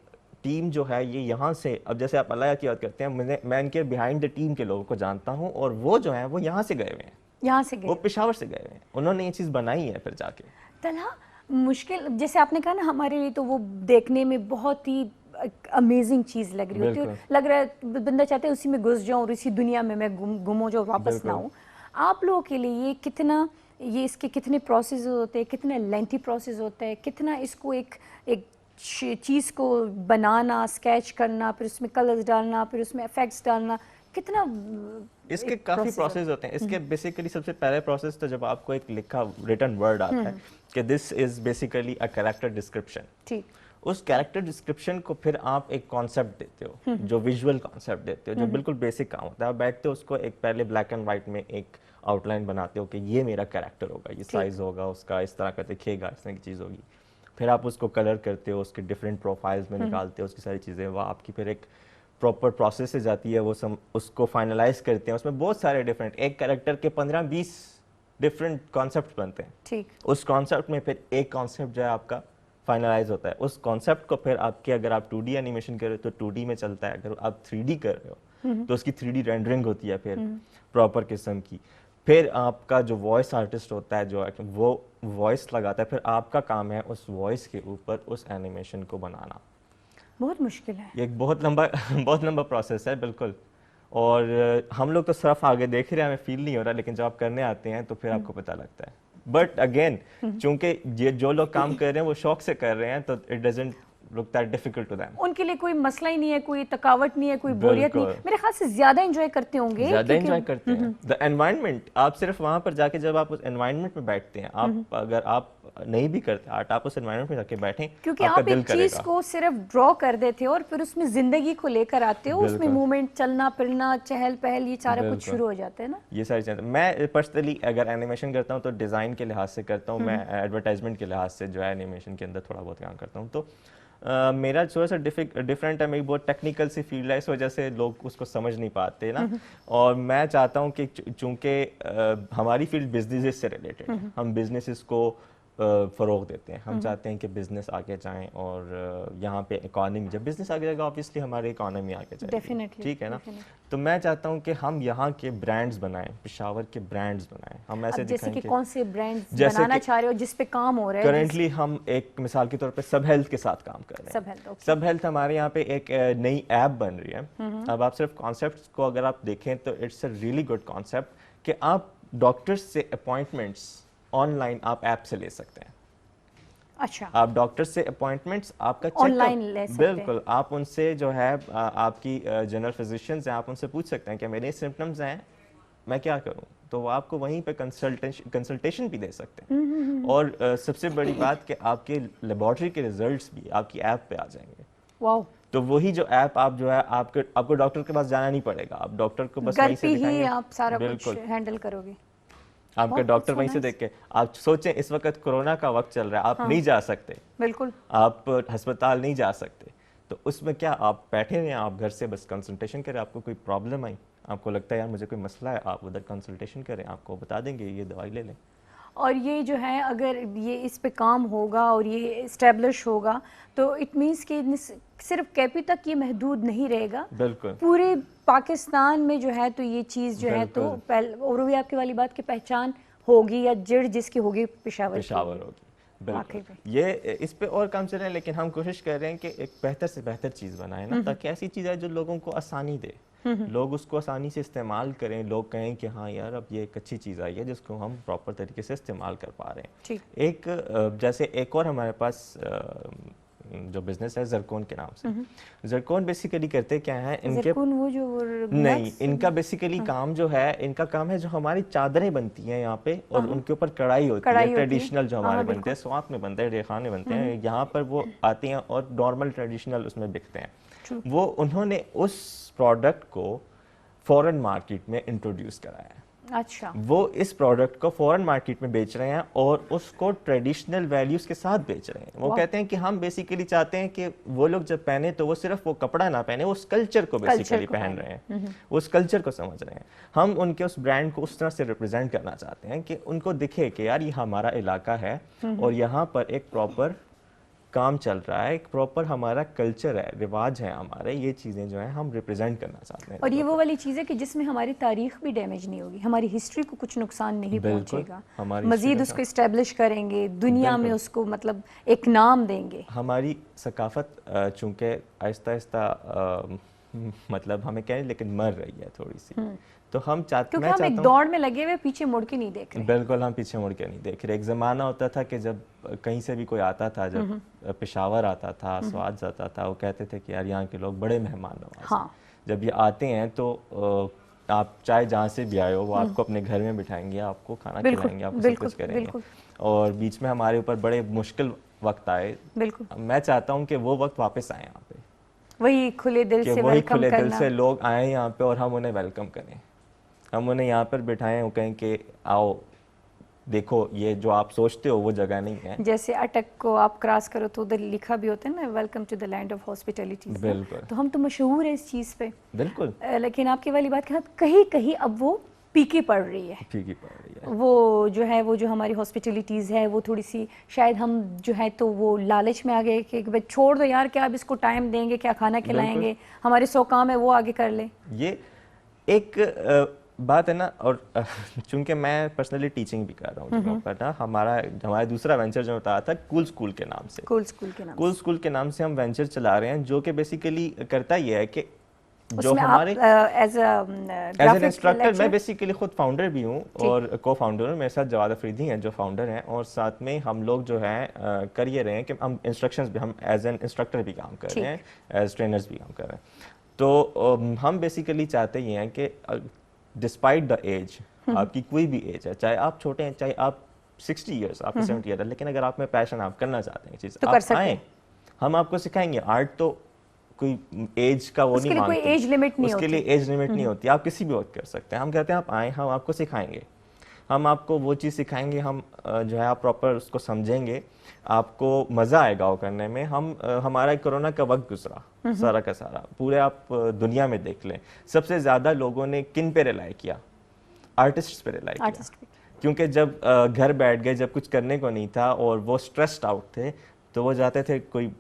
टीम जो है ये यहाँ से, अब जैसे आप अल्लाह की बात करते हैं, मैं इनके बिहाइंड द टीम के लोगों को जानता हूँ, और वो जो है वो यहाँ से गए हुए हैं, यहाँ से गए, वो पेशावर से गए हुए हैं, उन्होंने ये चीज़ बनाई है फिर जाके। तलहा मुश्किल, जैसे आपने कहा ना, हमारे लिए तो वो देखने में बहुत ही अमेजिंग चीज़ लग रही होती है, लग रहा है बंदा चाहता है उसी में घुस जाऊँ और इसी दुनिया में मैं गुम हो जाऊँ, वापस ना आऊँ। आप लोगों के लिए ये कितना, ये इसके कितने प्रोसेस होते हैं, कितना लेंथी प्रोसेस होता है, कितना इसको एक चीज़ को बनाना, स्केच करना, फिर उसमें कलर्स डालना, फिर उसमें इफेक्ट्स डालना, कितना इसके काफ़ी प्रोसेस होते हैं। इसके बेसिकली सबसे पहले प्रोसेस तो जब आपको एक लिखा रिटन वर्ड आता है कि this is basically a character description, ठीक, उस कैरेक्टर डिस्क्रिप्शन को फिर आप एक कॉन्सेप्ट देते हो, जो विजुअल कॉन्सेप्ट देते हो, जो बिल्कुल बेसिक काम होता है। आप बैठते हो उसको एक पहले ब्लैक एंड वाइट में एक आउटलाइन बनाते हो कि ये मेरा कैरेक्टर होगा, ये साइज होगा उसका, इस तरह का दिखेगा, इस तरह की चीज़ होगी। फिर आप उसको कलर करते हो, उसके डिफरेंट प्रोफाइल्स में निकालते हो, उसकी सारी चीज़ें, वो आपकी फिर एक प्रॉपर प्रोसेस से जाती है, वो उसको फाइनलाइज करते हैं। उसमें बहुत सारे डिफरेंट, एक कैरेक्टर के 15-20 डिफरेंट कॉन्सेप्ट बनते हैं। ठीक, उस कॉन्सेप्ट में फिर एक कॉन्सेप्ट जो है आपका फाइनलाइज होता है। उस कॉन्सेप्ट को फिर आपके, अगर आप 2D एनिमेशन कर रहे हो तो 2D में चलता है, अगर आप 3D कर रहे हो तो उसकी 3D रेंडरिंग होती है फिर प्रॉपर किस्म की। फिर आपका जो वॉइस आर्टिस्ट होता है, जो वो वॉइस लगाता है, फिर आपका काम है उस वॉइस के ऊपर उस एनिमेशन को बनाना। बहुत मुश्किल है ये एक बहुत लंबा प्रोसेस है, बिल्कुल। और हम लोग तो सिर्फ आगे देख रहे हैं, हमें फील नहीं हो रहा, लेकिन जब आप करने आते हैं तो फिर आपको पता लगता है। बट अगेन, चूंकि ये जो लोग काम कर रहे हैं वो शौक से कर रहे हैं, तो it doesn't look that difficult to them. उनके लिए कोई मसला ही नहीं है, कोई थकावट नहीं है, कोई बोरियत नहीं। मेरे ख्याल से ज्यादा एंजॉय करते होंगे, ज्यादा एंजॉय करते हैं द एनवायरनमेंट। आप सिर्फ वहां पर जाके जब आप उस एनवायरनमेंट में बैठते हैं, आप अगर आप नहीं भी करते आर्ट, आप उस एनवायरनमेंट में जाके बैठें, क्योंकि आपका आप दिल एक चीज को सिर्फ ड्रॉ कर देते हो और फिर उसमें जिंदगी को लेकर आते हो, उसमें मूवमेंट, चलना फिरना, चहल पहल, ये सारा कुछ शुरू हो जाता है ना। ये सारी चीजें मैं पर्सनली अगर एनिमेशन करता हूँ तो डिजाइन के लिहाज से करता हूँ, मैं एडवर्टाइजमेंट के लिहाज से जो है एनिमेशन के अंदर थोड़ा बहुत काम करता हूँ। तो मेरा थोड़ा सा डिफरेंट है, मेरी बहुत टेक्निकल सी फील्ड है, इस वजह से लोग उसको समझ नहीं पाते ना। और मैं चाहता हूँ कि चूंकि हमारी फील्ड बिजनेसेस से रिलेटेड है, हम बिजनेसेस को फ़रोग देते हैं। हम चाहते हैं कि बिज़नेस आगे जाएं और यहाँ पे इकॉनमी, जब बिज़नेस आगे जाएगा ऑब्वियसली हमारी इकॉनमी आगे जाएगी। Definitely, ठीक है ना? definitely. तो मैं चाहता हूँ कि हम यहाँ के ब्रांड्स बनाएं, पेशावर के ब्रांड्स बनाएं। हम ऐसे अब जैसे दिखाएं कि कौन से ब्रांड्स जैसे बनाना कि चाह रहे हो जिस पे काम हो रहा है? करेंटली हम एक मिसाल के तौर पे सब हेल्थ के साथ काम कर रहे हैं। सब हेल्थ, okay. सब हेल्थ हमारे यहाँ पे एक नई ऐप बन रही है। अब आप सिर्फ कॉन्सेप्ट को अगर आप देखें तो it's a really good concept कि आप डॉक्टर्स से अपॉइंटमेंट्स ऑनलाइन आप ऐप से ले सकते हैं। अच्छा, आप डॉक्टर से अपॉइंटमेंट्स आपका Online ले सकते हैं। बिल्कुल, आप उनसे जो है आपकी जनरल फिजिशियंस हैं, आप उनसे पूछ सकते हैं कि मेरे सिम्टम्स हैं, मैं क्या करूं, तो वो आपको वहीं पे कंसल्टेशन भी दे सकते हैं। और सबसे बड़ी बात कि आपके लेबॉर्ट्री के रिजल्ट्स भी आपकी ऐप पे आ जाएंगे। वाओ, तो वही जो ऐप आप जो है आपको डॉक्टर के पास जाना नहीं पड़ेगा, आप डॉक्टर को बस घर वहीं पे से ही दिखाएंगे। आप सारा कुछ बिल्कुल, हैंडल करोगे। आपका बहुत डॉक्टर so वहीं से nice. देख के, आप सोचें इस वक्त कोरोना का वक्त चल रहा है, आप नहीं जा सकते, बिल्कुल, आप अस्पताल नहीं जा सकते, तो उसमें क्या आप बैठे हुए हैं, आप घर से बस कंसल्टेशन करें। आपको कोई प्रॉब्लम आई, आपको लगता है यार मुझे कोई मसला है, आप उधर कंसल्टेशन करें, आपको बता देंगे ये दवाई ले लें। और ये जो है अगर ये इस पे काम होगा और ये इस्टेब्लिश होगा तो इट मीन्स कि सिर्फ कैपी तक ये महदूद नहीं रहेगा, बिल्कुल पूरे पाकिस्तान में जो है तो ये चीज़ जो है तो बिल्कुल। और भी आपकी वाली बात की पहचान होगी या जड़ जिसकी होगी पेशावर की पेशावर होगी। वाकई बिल्कुल, में। ये इस पे और काम चल रहे हैं, लेकिन हम कोशिश कर रहे हैं कि एक बेहतर से बेहतर चीज़ बनाएं ना, ताकि ऐसी चीज़ है जो लोगों को आसानी दे, लोग उसको आसानी से इस्तेमाल करें, लोग कहें कि हाँ यार अब ये एक अच्छी चीज़ आई है जिसको हम प्रॉपर तरीके से इस्तेमाल कर पा रहे हैं। ठीक। एक जैसे एक और हमारे पास जो बिजनेस है ज़रकोन के नाम से। ज़रकोन बेसिकली करते क्या है, इनके ज़रकून वो जो वो नहीं, nuts? इनका बेसिकली काम जो है, इनका काम है जो हमारी चादरें बनती हैं यहाँ पे और उनके ऊपर कढ़ाई होती है, ट्रेडिशनल जो हमारे बनते हैं, स्वात में बनते हैं, रेखान में बनते हैं, यहाँ पर वो आती हैं और नॉर्मल ट्रेडिशनल उसमें बिकते हैं। वो उन्होंने उस प्रोडक्ट को फॉरेन मार्केट में इंट्रोड्यूस कराया है। अच्छा, वो इस प्रोडक्ट को फॉरेन मार्केट में बेच रहे हैं और उसको ट्रेडिशनल वैल्यूज के साथ बेच रहे हैं। वो कहते हैं कि हम बेसिकली चाहते हैं कि वो लोग जब पहने तो वो सिर्फ वो कपड़ा ना पहने, वो उस कल्चर को बेसिकली पहन रहे हैं, वो उस कल्चर को समझ रहे हैं। हम उनके उस ब्रांड को उस तरह से रिप्रेजेंट करना चाहते हैं कि उनको दिखे कि यार ये हमारा इलाका है और यहाँ पर एक प्रॉपर काम चल रहा है, एक प्रॉपर हमारा कल्चर है, रिवाज है हमारे, ये चीज़ें जो हैं हम रिप्रेजेंट करना चाहते हैं। और ये वो वाली चीज़ है कि जिसमें हमारी तारीख भी डैमेज नहीं होगी, हमारी हिस्ट्री को कुछ नुकसान नहीं बिल्कुल, पहुंचेगा, हमारी मजीद history उसको इस्टेब्लिश करेंगे दुनिया में, उसको मतलब एक नाम देंगे। हमारी सकाफत चूँकि आहिस्ता आहिस्ता मतलब हमें कहें लेकिन मर रही है थोड़ी सी, तो हम क्योंकि हम एक दौड़ में लगे हुए पीछे मुड़ के नहीं देख रहे। बिल्कुल, हम पीछे मुड़ के नहीं देख रहे। एक ज़माना होता था कि जब कहीं से भी कोई आता था, जब पेशावर आता था, स्वाद आता था, वो कहते थे कि यार यहाँ के लोग बड़े मेहमान नवाज हैं। जब ये आते हैं तो आप चाहे जहाँ से भी आए हो, वो आपको अपने घर में बिठाएंगे, आपको खाना खिलाएंगे, आपको सब कुछ करेंगे। और बीच में हमारे ऊपर बड़े मुश्किल वक्त आए, बिल्कुल, मैं चाहता हूँ कि वो वक्त वापस आए यहाँ पे, वही खुले दिल से वही वेलकम खुले दिल करना। से लोग आए यहाँ पे और हम उन्हें वेलकम करें, हम उन्हें यहाँ पर बिठाएं और कहें कि आओ देखो ये जो आप सोचते हो वो जगह नहीं है। जैसे अटक को आप क्रॉस करो तो उधर लिखा भी होता है ना, welcome to the land of hospitality. बिल्कुल, तो हम तो मशहूर है इस चीज़ पे। बिल्कुल, लेकिन आपकी वाली बात के साथ कहीं कहीं अब वो फीकी पड़ रही है, फीकी पड़ रही है। वो जो हमारी हॉस्पिटैलिटीज़ है वो थोड़ी सी शायद हम जो है तो वो लालच में आ गए कि भाई छोड़ दो यार, क्या अब इसको टाइम देंगे, क्या खाना खिलाएंगे, हमारे 100 काम है वो आगे कर ले। ये एक बात है ना। और चूंकि मैं पर्सनली टीचिंग भी कर रहा हूँ जगहों पर ना, हमारा दूसरा वेंचर जो होता था कूल स्कूल के नाम से, कूल स्कूल के नाम से हम वेंचर चला रहे हैं, जो कि बेसिकली करता ये है कि जो उसमें हमारे एज एन इंस्ट्रक्टर, मैं बेसिकली खुद फाउंडर भी हूँ और को फाउंडर हूँ, मेरे साथ जवाद अफरीदी हैं जो फाउंडर हैं, और साथ में हम लोग जो है कर ये रहे हैं कि हम इंस्ट्रक्शंस भी, हम एज एन इंस्ट्रक्टर भी काम कर रहे हैं, एज ट्रेनर्स भी काम कर रहे हैं। तो हम बेसिकली चाहते ये हैं कि डिस्पाइट द एज, आपकी कोई भी एज है, चाहे आप छोटे हैं, चाहे आप 60 ईयर्स, आपके 70 ईयर है, लेकिन अगर आप में पैशन, आप करना चाहते हैं चीज़, तो आप आएँ, हम आपको सिखाएंगे। आर्ट तो कोई एज का वो नहीं मानते, कोई एज लिमिट नहीं उसके लिए एज लिमिट नहीं होती, आप किसी भी वक्त कर सकते हैं। हम कहते हैं आप आएँ, हम आपको सिखाएंगे, हम आपको वो चीज़ सिखाएंगे, हम जो है आप प्रॉपर उसको समझेंगे, आपको मज़ा आएगा वो करने में। हमारा कोरोना का वक्त गुजरा सारा का सारा, पूरे आप दुनिया में देख लें, सबसे ज़्यादा लोगों ने किन पे रिलाई किया? आर्टिस्ट पे रिलाई किया। क्योंकि जब घर बैठ गए, जब कुछ करने को नहीं था और वो स्ट्रेस्ड आउट थे, तो वो जाते थे कोई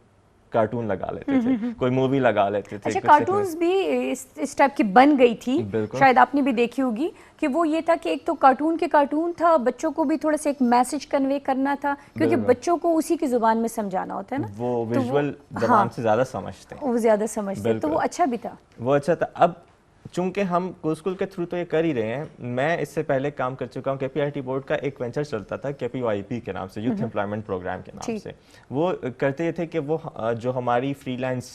कार्टून लगा लेते थे, कोई मूवी लगा लेते थे। अच्छा, कुछ कार्टून्स भी इस टाइप की बन गई थी, बिल्कुल। शायद आपने भी देखी होगी कि वो ये था कि एक तो कार्टून था, बच्चों को भी थोड़ा सा एक मैसेज कन्वे करना था, क्योंकि बिल्कुल। बच्चों को उसी की जुबान में समझाना होता है ना, वो तो विजुअल हाँ, जबान से ज़्यादा समझते हैं, वो ज़्यादा समझते हैं, तो वो बिल्कुल। अच्छा भी था। वो अच्छा था। अब चूंकि हम स्कूल के थ्रू तो ये कर ही रहे हैं, मैं इससे पहले काम कर चुका हूँ। KPIT बोर्ड का एक वेंचर चलता था KPYP के नाम से, यूथ एम्प्लॉयमेंट प्रोग्राम के नाम ठीक। से। वो करते ये थे कि वो जो हमारी फ्रीलांस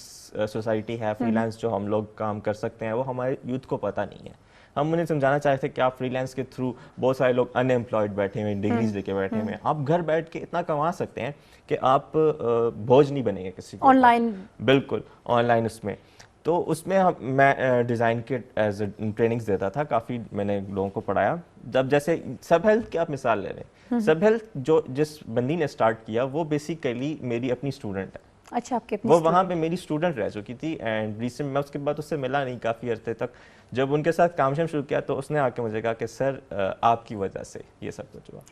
सोसाइटी है, फ्रीलांस जो हम लोग काम कर सकते हैं, वो हमारे यूथ को पता नहीं है। हम उन्हें समझाना चाहते थे कि आप फ्रीलांस के थ्रू, बहुत सारे लोग अनएम्प्लॉयड बैठे हुए, डिग्रीज लेके बैठे हुए हैं, आप घर बैठ के इतना कमा सकते हैं कि आप बोझ नहीं बनेंगे किसी के ऊपर। ऑनलाइन, बिल्कुल ऑनलाइन। उसमें तो उसमें मैं डिज़ाइन के एज ट्रेनिंग्स देता था, काफ़ी मैंने लोगों को पढ़ाया। जब जैसे सब हेल्थ की आप मिसाल ले रहे हैं, सब हेल्थ जो जिस बंदी ने स्टार्ट किया, वो बेसिकली मेरी अपनी स्टूडेंट है। अच्छा, आपके अपने वो वहाँ पे मेरी स्टूडेंट रह चुकी थी, एंड रिसेंट मैं उसके बाद उससे मिला नहीं काफ़ी अर्से तक। जब उनके साथ काम शाम शुरू किया, तो उसने आके मुझे कहा कि सर आपकी वजह से ये सब कुछ हुआ।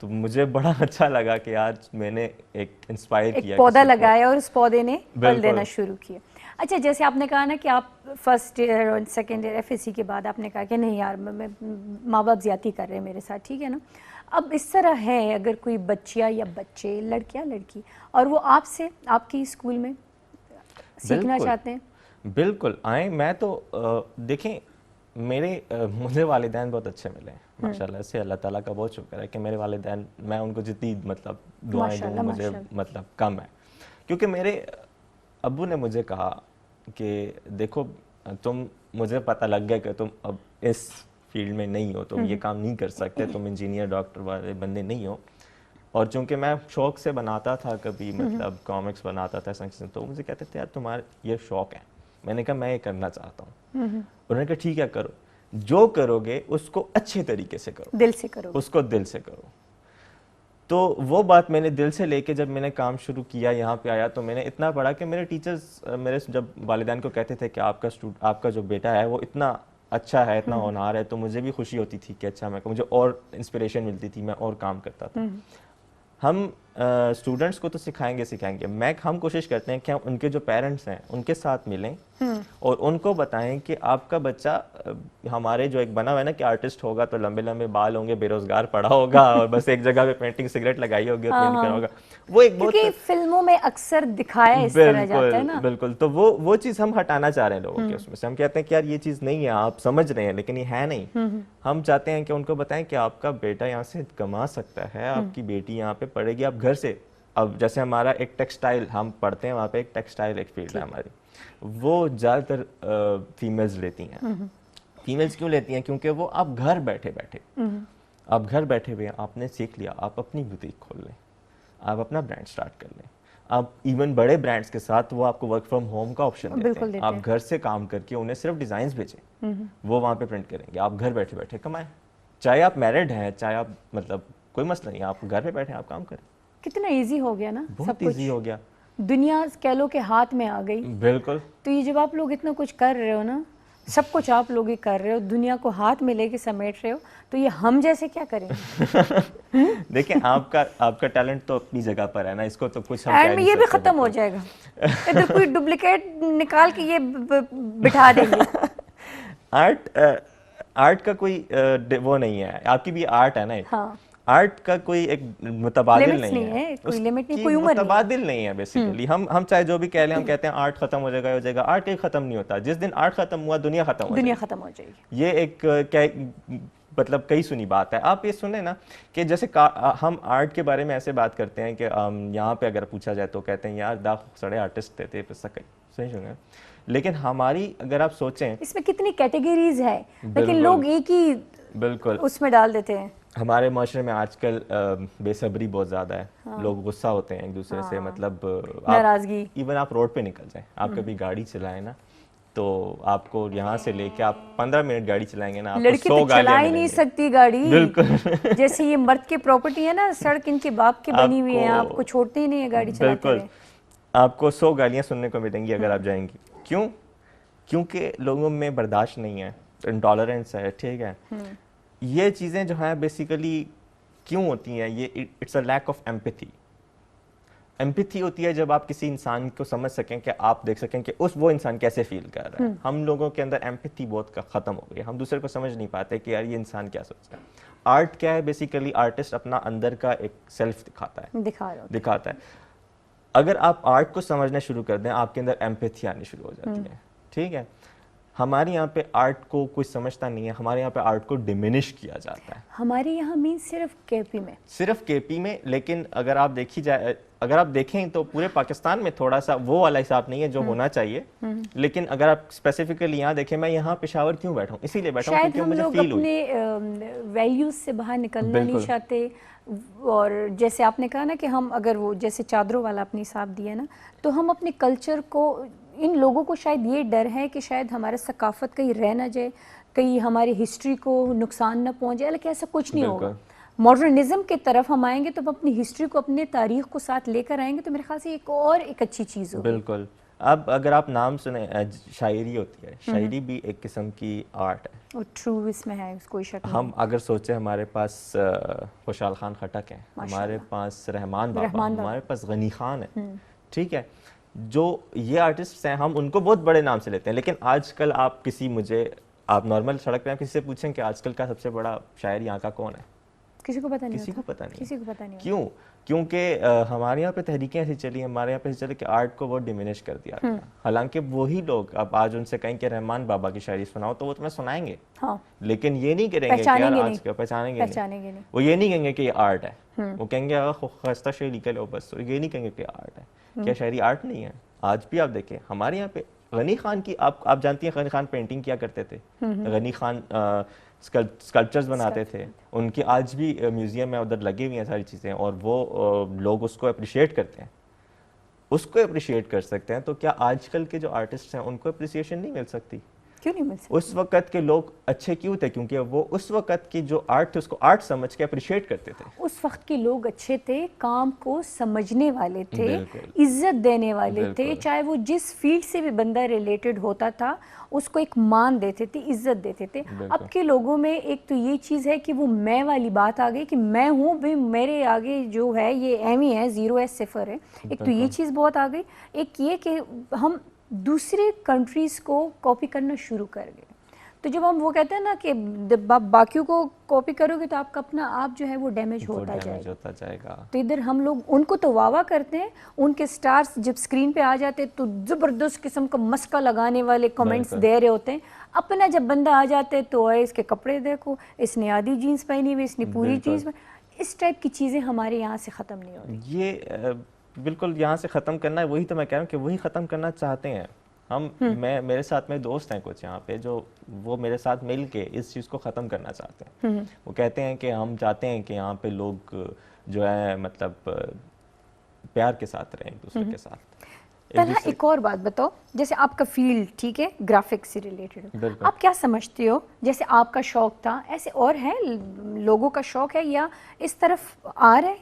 तो मुझे बड़ा अच्छा लगा कि आज मैंने एक इंस्पायर एक किया, पौधा किसी को। लगाया और उस पौधे ने फल बिल्कुल। देना शुरू किया। अच्छा, जैसे आपने कहा ना कि आप फर्स्ट ईयर और सेकेंड ईयर FSC के बाद आपने कहा कि नहीं यार, मैं माँ बाप ज्यादती कर रहे हैं मेरे साथ, ठीक है ना। अब इस तरह है, अगर कोई बच्चिया या बच्चे, लड़कियाँ लड़की, और वो आपसे आपकी स्कूल में सीखना बिल्कुल। चाहते हैं, बिल्कुल आए। मैं तो देखें, मेरे मुझे वालिदैन बहुत अच्छे मिले हैं माशाल्लाह से। अल्लाह ताला का बहुत शुक्र है कि मेरे वालिदैन, मैं उनको जितनी मतलब दुआएं दूँ माशाल्लाह, मुझे माशाल्लाह। मतलब कम है। क्योंकि मेरे अब्बू ने मुझे कहा कि देखो, तुम, मुझे पता लग गया कि तुम अब इस फील्ड में नहीं हो, तुम ये काम नहीं कर सकते, तुम इंजीनियर डॉक्टर वाले बंदे नहीं हो। और चूंकि मैं शौक से बनाता था, कभी मतलब कॉमिक्स बनाता था, तो मुझे कहते थे यार तुम्हारा ये शौक है। मैंने कहा मैं ये करना चाहता हूँ। उन्होंने कहा ठीक है करो, जो करोगे उसको अच्छे तरीके से करो, दिल से करो। उसको दिल से करो। तो वो बात मैंने दिल से लेके जब मैंने काम शुरू किया, यहाँ पे आया, तो मैंने इतना पढ़ा कि मेरे टीचर्स मेरे जब वालिदैन को कहते थे कि आपका जो बेटा है वो इतना अच्छा है, इतना होनहार है, तो मुझे भी खुशी होती थी कि अच्छा, मुझे और इंस्पिरेशन मिलती थी, मैं और काम करता था। हम स्टूडेंट्स को तो सिखाएंगे। हम कोशिश करते हैं कि हम उनके जो पेरेंट्स हैं उनके साथ मिलें और उनको बताएं कि आपका बच्चा, हमारे जो एक बना हुआ है ना कि आर्टिस्ट होगा तो लंबे लंबे बाल होंगे, बेरोजगार पड़ा होगा और बस एक जगह पे पेंटिंग सिगरेट लगाई होगी और पेंट करा होगा। वो एक बहुत, क्योंकि फिल्मों में अक्सर दिखाया इस तरह जाता है ना। बिल्कुल। तो वो चीज़ हम हटाना चाह रहे हैं लोगों के उसमें से। हम कहते हैं कि यार ये चीज़ नहीं है, आप समझ रहे हैं लेकिन ये है नहीं। हम चाहते हैं कि उनको बताएं कि आपका बेटा यहाँ से कमा सकता है, आपकी बेटी यहाँ पे पढ़ेगी, आप घर से। अब जैसे हमारा एक टेक्सटाइल, हम पढ़ते हैं वहाँ पे, एक टेक्सटाइल एक फील्ड है हमारी, वो ज़्यादातर फीमेल्स लेती हैं। फीमेल्स क्यों लेती हैं? क्योंकि वो आप घर बैठे हुए हैं, आपने सीख लिया, आप अपनी बुटीक खोल लें, आप अपना ब्रांड स्टार्ट कर लें। आप इवन बड़े ब्रांड्स के साथ वो आपको वर्क फ्रॉम होम का ऑप्शन देते हैं। आप घर से काम करके उन्हें सिर्फ डिज़ाइंस भेजें, वो वहाँ पे प्रिंट करेंगे, आप घर बैठे बैठे कमाएं। चाहे आप मैरिड हैं, चाहे आप मतलब कोई मसला नहीं, आप घर पे बैठे आप काम करें। कितना इजी हो गया ना, बहुत इजी हो गया, दुनिया कह लो के हाथ में आ गई। बिल्कुल। तो ये जब आप लोग इतना कुछ कर रहे हो ना, सब कुछ आप लोग ही कर रहे हो, दुनिया को हाथ में लेके समेट रहे हो, तो ये हम जैसे क्या करेंगे? देखिए, आपका टैलेंट तो अपनी जगह पर है ना, इसको तो कुछ हम एंड में ये भी खत्म हो जाएगा, इधर कोई डुप्लीकेट निकाल के ये बिठा देंगे। आर्ट का कोई वो नहीं है, आपकी भी आर्ट है ना एक। हाँ। आर्ट का कोई एक मुतबादिल नहीं है, कोई लिमिट नहीं, कोई उम्र नहीं, मुतबादिल नहीं है बेसिकली। हम चाहे जो भी कह लें, हम कहते हैं आर्ट खत्म हो जाएगा, आर्ट एक खत्म नहीं होता। जिस दिन आर्ट खत्म हुआ, दुनिया खत्म हो जाएगी। ये एक क्या मतलब कई सुनी बात है। आप ये सुने ना कि जैसे हम आर्ट के बारे में ऐसे बात करते हैं कि यहाँ पे अगर पूछा जाए तो कहते हैं यार दा सड़े आर्टिस्ट थे सही सुने। लेकिन हमारी अगर आप सोचें, इसमें कितनी कैटेगरीज है, लेकिन लोग एक ही बिल्कुल उसमें डाल देते हैं। हमारे माशरे में आजकल बेसब्री बहुत ज़्यादा है। हाँ। लोग गुस्सा होते हैं एक दूसरे से, मतलब नाराजगी। इवन आप रोड पे निकल जाएं, आप कभी गाड़ी चलाएं ना, तो आपको यहाँ से लेके आप 15 मिनट गाड़ी चलाएंगे ना, आपको लड़की 100 तो चला ही नहीं सकती गाड़ी, बिल्कुल। जैसे ये मर्द की प्रॉपर्टी है ना, सड़क इनके बाप की बनी हुई है, आपको छोड़ते ही नहीं है गाड़ी चलाते हुए। आपको 100 गालियाँ सुनने को मिलेंगी अगर आप जाएंगी। क्यों? क्योंकि लोगों में बर्दाश्त नहीं है, इंटॉलरेंस है, ठीक है। ये चीज़ें जो हैं बेसिकली क्यों होती हैं ये? It's a lack of empathy. Empathy होती है जब आप किसी इंसान को समझ सकें कि आप देख सकें कि वो इंसान कैसे फील कर रहा है। हम लोगों के अंदर एम्पैथी बहुत ख़त्म हो गई है, हम दूसरे को समझ नहीं पाते कि यार ये इंसान क्या सोच रहा है। आर्ट क्या है? बेसिकली आर्टिस्ट अपना अंदर का एक सेल्फ दिखाता है। अगर आप आर्ट को समझना शुरू कर दें, आपके अंदर एम्पैथी आनी शुरू हो जाती है। ठीक है, हमारे यहाँ पे आर्ट को कोई समझता नहीं है, हमारे यहाँ पे आर्ट को डिमिनिश किया जाता है। हमारे यहाँ मीन सिर्फ केपी में, लेकिन अगर आप देखें तो पूरे पाकिस्तान में थोड़ा सा वो वाला हिसाब नहीं है जो होना चाहिए। लेकिन अगर आप स्पेसिफिकली यहाँ देखें, मैं यहाँ पेशावर क्यों बैठा हूँ? इसीलिए बैठा हूँ क्योंकि मुझे फील हुई। शायद हम लोग अपने वैल्यूज से बाहर निकलना नहीं चाहते। और जैसे आपने कहा ना कि हम अगर वो जैसे चादरों वाला अपनी हिसाब दिया ना, तो हम अपने कल्चर को, इन लोगों को शायद ये डर है कि शायद हमारा सकाफत कहीं रह ना जाए, कहीं हमारी हिस्ट्री को नुकसान ना पहुंचे। हालांकि ऐसा कुछ नहीं होगा। मॉडर्निज्म की तरफ हम आएंगे तो हम अपनी हिस्ट्री को, अपने तारीख को साथ लेकर आएंगे, तो मेरे ख्याल से एक अच्छी चीज़ होगी। बिल्कुल। अब अगर आप नाम सुने, शायरी होती है, शायरी भी एक किस्म की आर्ट है और ट्रू इसमें है, कोई शक नहीं। हम अगर सोचे, हमारे पास खुशहाल खान खटक है, हमारे पास रहमान बाबा, हमारे पास गनी खान है। ठीक है, जो ये आर्टिस्ट हैं हम उनको बहुत बड़े नाम से लेते हैं। लेकिन आजकल आप नॉर्मल सड़क पे आप किसी से पूछें कि आजकल का सबसे बड़ा शायर यहाँ का कौन है, किसी को पता नहीं। किसी को पता नहीं। क्यों? क्योंकि हमारे यहाँ पे तहरीकें ऐसी चली, हमारे यहाँ पे ऐसी चली कि आर्ट को बहुत डिमिनिश कर दिया गया। हालांकि वही लोग, अब आज उनसे कहें कि रहमान बाबा की शायरी सुनाओ तो वो तुम्हें सुनाएंगे। हाँ। लेकिन ये नहीं करेंगे कि यार आज का पहचानेंगे नहीं। वो ये नहीं कहेंगे कि ये आर्ट है। वो कहेंगे खस्ता शेर लिख लो बस। ये नहीं कहेंगे कि आर्ट है। क्या शायरी आर्ट नहीं है? आज भी आप देखें हमारे यहाँ पे गनी खान की, आप जानती हैं गनी खान पेंटिंग क्या करते थे? गनी खान स्कल्पचर्स बनाते थे। उनके आज भी म्यूजियम में उधर लगी हुई हैं सारी चीज़ें, और वो लोग उसको अप्रिशिएट करते हैं, उसको अप्रिशिएट कर सकते हैं। तो क्या आजकल के जो आर्टिस्ट हैं उनको अप्रिसिएशन नहीं मिल सकती? क्यों नहीं मिल सकती? उस वक्त के लोग अच्छे क्यों थे? क्योंकि वो उस वक्त की जो आर्ट थे उसको आर्ट समझ के अप्रिशिएट करते थे। उस वक्त के लोग अच्छे थे, काम को समझने वाले थे, इज्जत देने वाले थे। चाहे वो जिस फील्ड से भी बंदा रिलेटेड होता था उसको एक मान देते थे, इज्जत देते थे। अब के लोगों में एक तो ये चीज़ है कि वो मैं वाली बात आ गई कि मैं हूँ भाई, मेरे आगे जो है ये एम ही है, 0 है, 0 है। एक तो ये चीज़ बहुत आ गई। एक ये कि हम दूसरे कंट्रीज़ को कॉपी करना शुरू कर गए। तो जब हम वो कहते हैं ना कि बाकियों को कॉपी करोगे तो आपका अपना आप जो है वो डैमेज होता जाएगा। तो इधर हम लोग उनको तो वाह करते हैं, उनके स्टार्स जब स्क्रीन पे आ जाते तो ज़बरदस्त किस्म का मस्का लगाने वाले कमेंट्स दे रहे होते हैं। अपना जब बंदा आ जाते तो इसके कपड़े देखो, इसने आधी जीन्स पहनी हुई, इसने पूरी जीन्स पहनी। इस टाइप की चीज़ें हमारे यहाँ से ख़त्म नहीं हो रही। ये बिल्कुल यहाँ से ख़त्म करना है। वही तो मैं कह रहा हूँ कि वही ख़त्म करना चाहते हैं हम। मेरे साथ में दोस्त हैं कुछ यहाँ पे जो वो मेरे साथ मिल के इस चीज़ को ख़त्म करना चाहते हैं। वो कहते हैं कि हम चाहते हैं कि यहाँ पे लोग जो है मतलब प्यार के साथ रहें एक दूसरे के साथ। तलहा, एक और बात बताओ, जैसे आपका फील्ड ठीक है ग्राफिक्स से रिलेटेड, आप क्या समझते हो? जैसे आपका शौक था, ऐसे और है लोगों का शौक है या इस तरफ आ रहा है?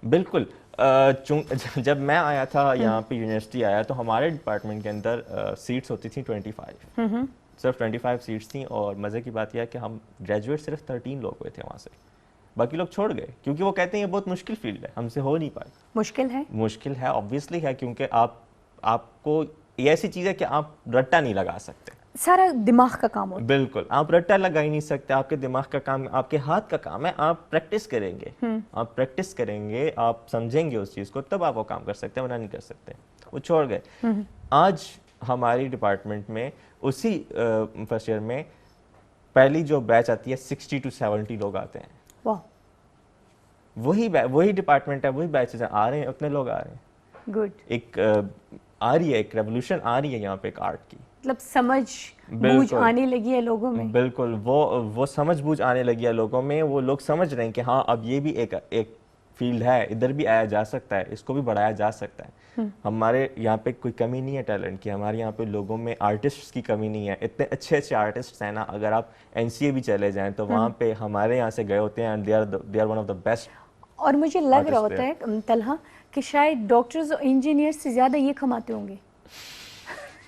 बिल्कुल। जब मैं आया था यहाँ पे यूनिवर्सिटी आया तो हमारे डिपार्टमेंट के अंदर सीट्स होती थी 25, सिर्फ 25 सीट्स थी। और मज़े की बात यह है कि हम ग्रेजुएट सिर्फ 13 लोग हुए थे वहाँ से, बाकी लोग छोड़ गए क्योंकि वो कहते हैं ये बहुत मुश्किल फील्ड है, हमसे हो नहीं पाए। मुश्किल है ऑब्वियसली है, क्योंकि आपको ये ऐसी चीज़ है कि आप रट्टा नहीं लगा सकते, सारा दिमाग का काम होता है। बिल्कुल, आप रट्टा लगा ही नहीं सकते, आपके दिमाग का काम, आपके हाथ का काम है। आप प्रैक्टिस करेंगे, आप समझेंगे उस चीज़ को, तब आप वो काम कर सकते हैं, वरना नहीं कर सकते। वो छोड़ गए। आज हमारी डिपार्टमेंट में उसी फर्स्ट ईयर में पहली जो बैच आती है 60 to 70 लोग आते हैं। वाह, वही डिपार्टमेंट है, वही बैचेस आ रहे हैं, उतने लोग आ रहे हैं। गुड। एक रेवोल्यूशन आ रही है यहाँ पे एक आर्ट की, मतलब समझ बूझ आने लगी है लोगों में। बिल्कुल, वो समझ बूझ आने लगी है लोगों में। वो लोग समझ रहे हैं कि हाँ अब ये भी एक फील्ड है, इधर भी आया जा सकता है, इसको भी बढ़ाया जा सकता है। हमारे यहाँ पे कोई कमी नहीं है टैलेंट की, हमारे यहाँ पे लोगों में आर्टिस्ट्स की कमी नहीं है। इतने अच्छे अच्छे आर्टिस्ट्स हैं ना, अगर आप NCA भी चले जाएं तो वहाँ पे हमारे यहाँ से गए होते हैं, and they are one of the best. और मुझे लग रहा होता है तलहा कि शायद डॉक्टर्स और इंजीनियर्स से ज़्यादा ये कमाते होंगे।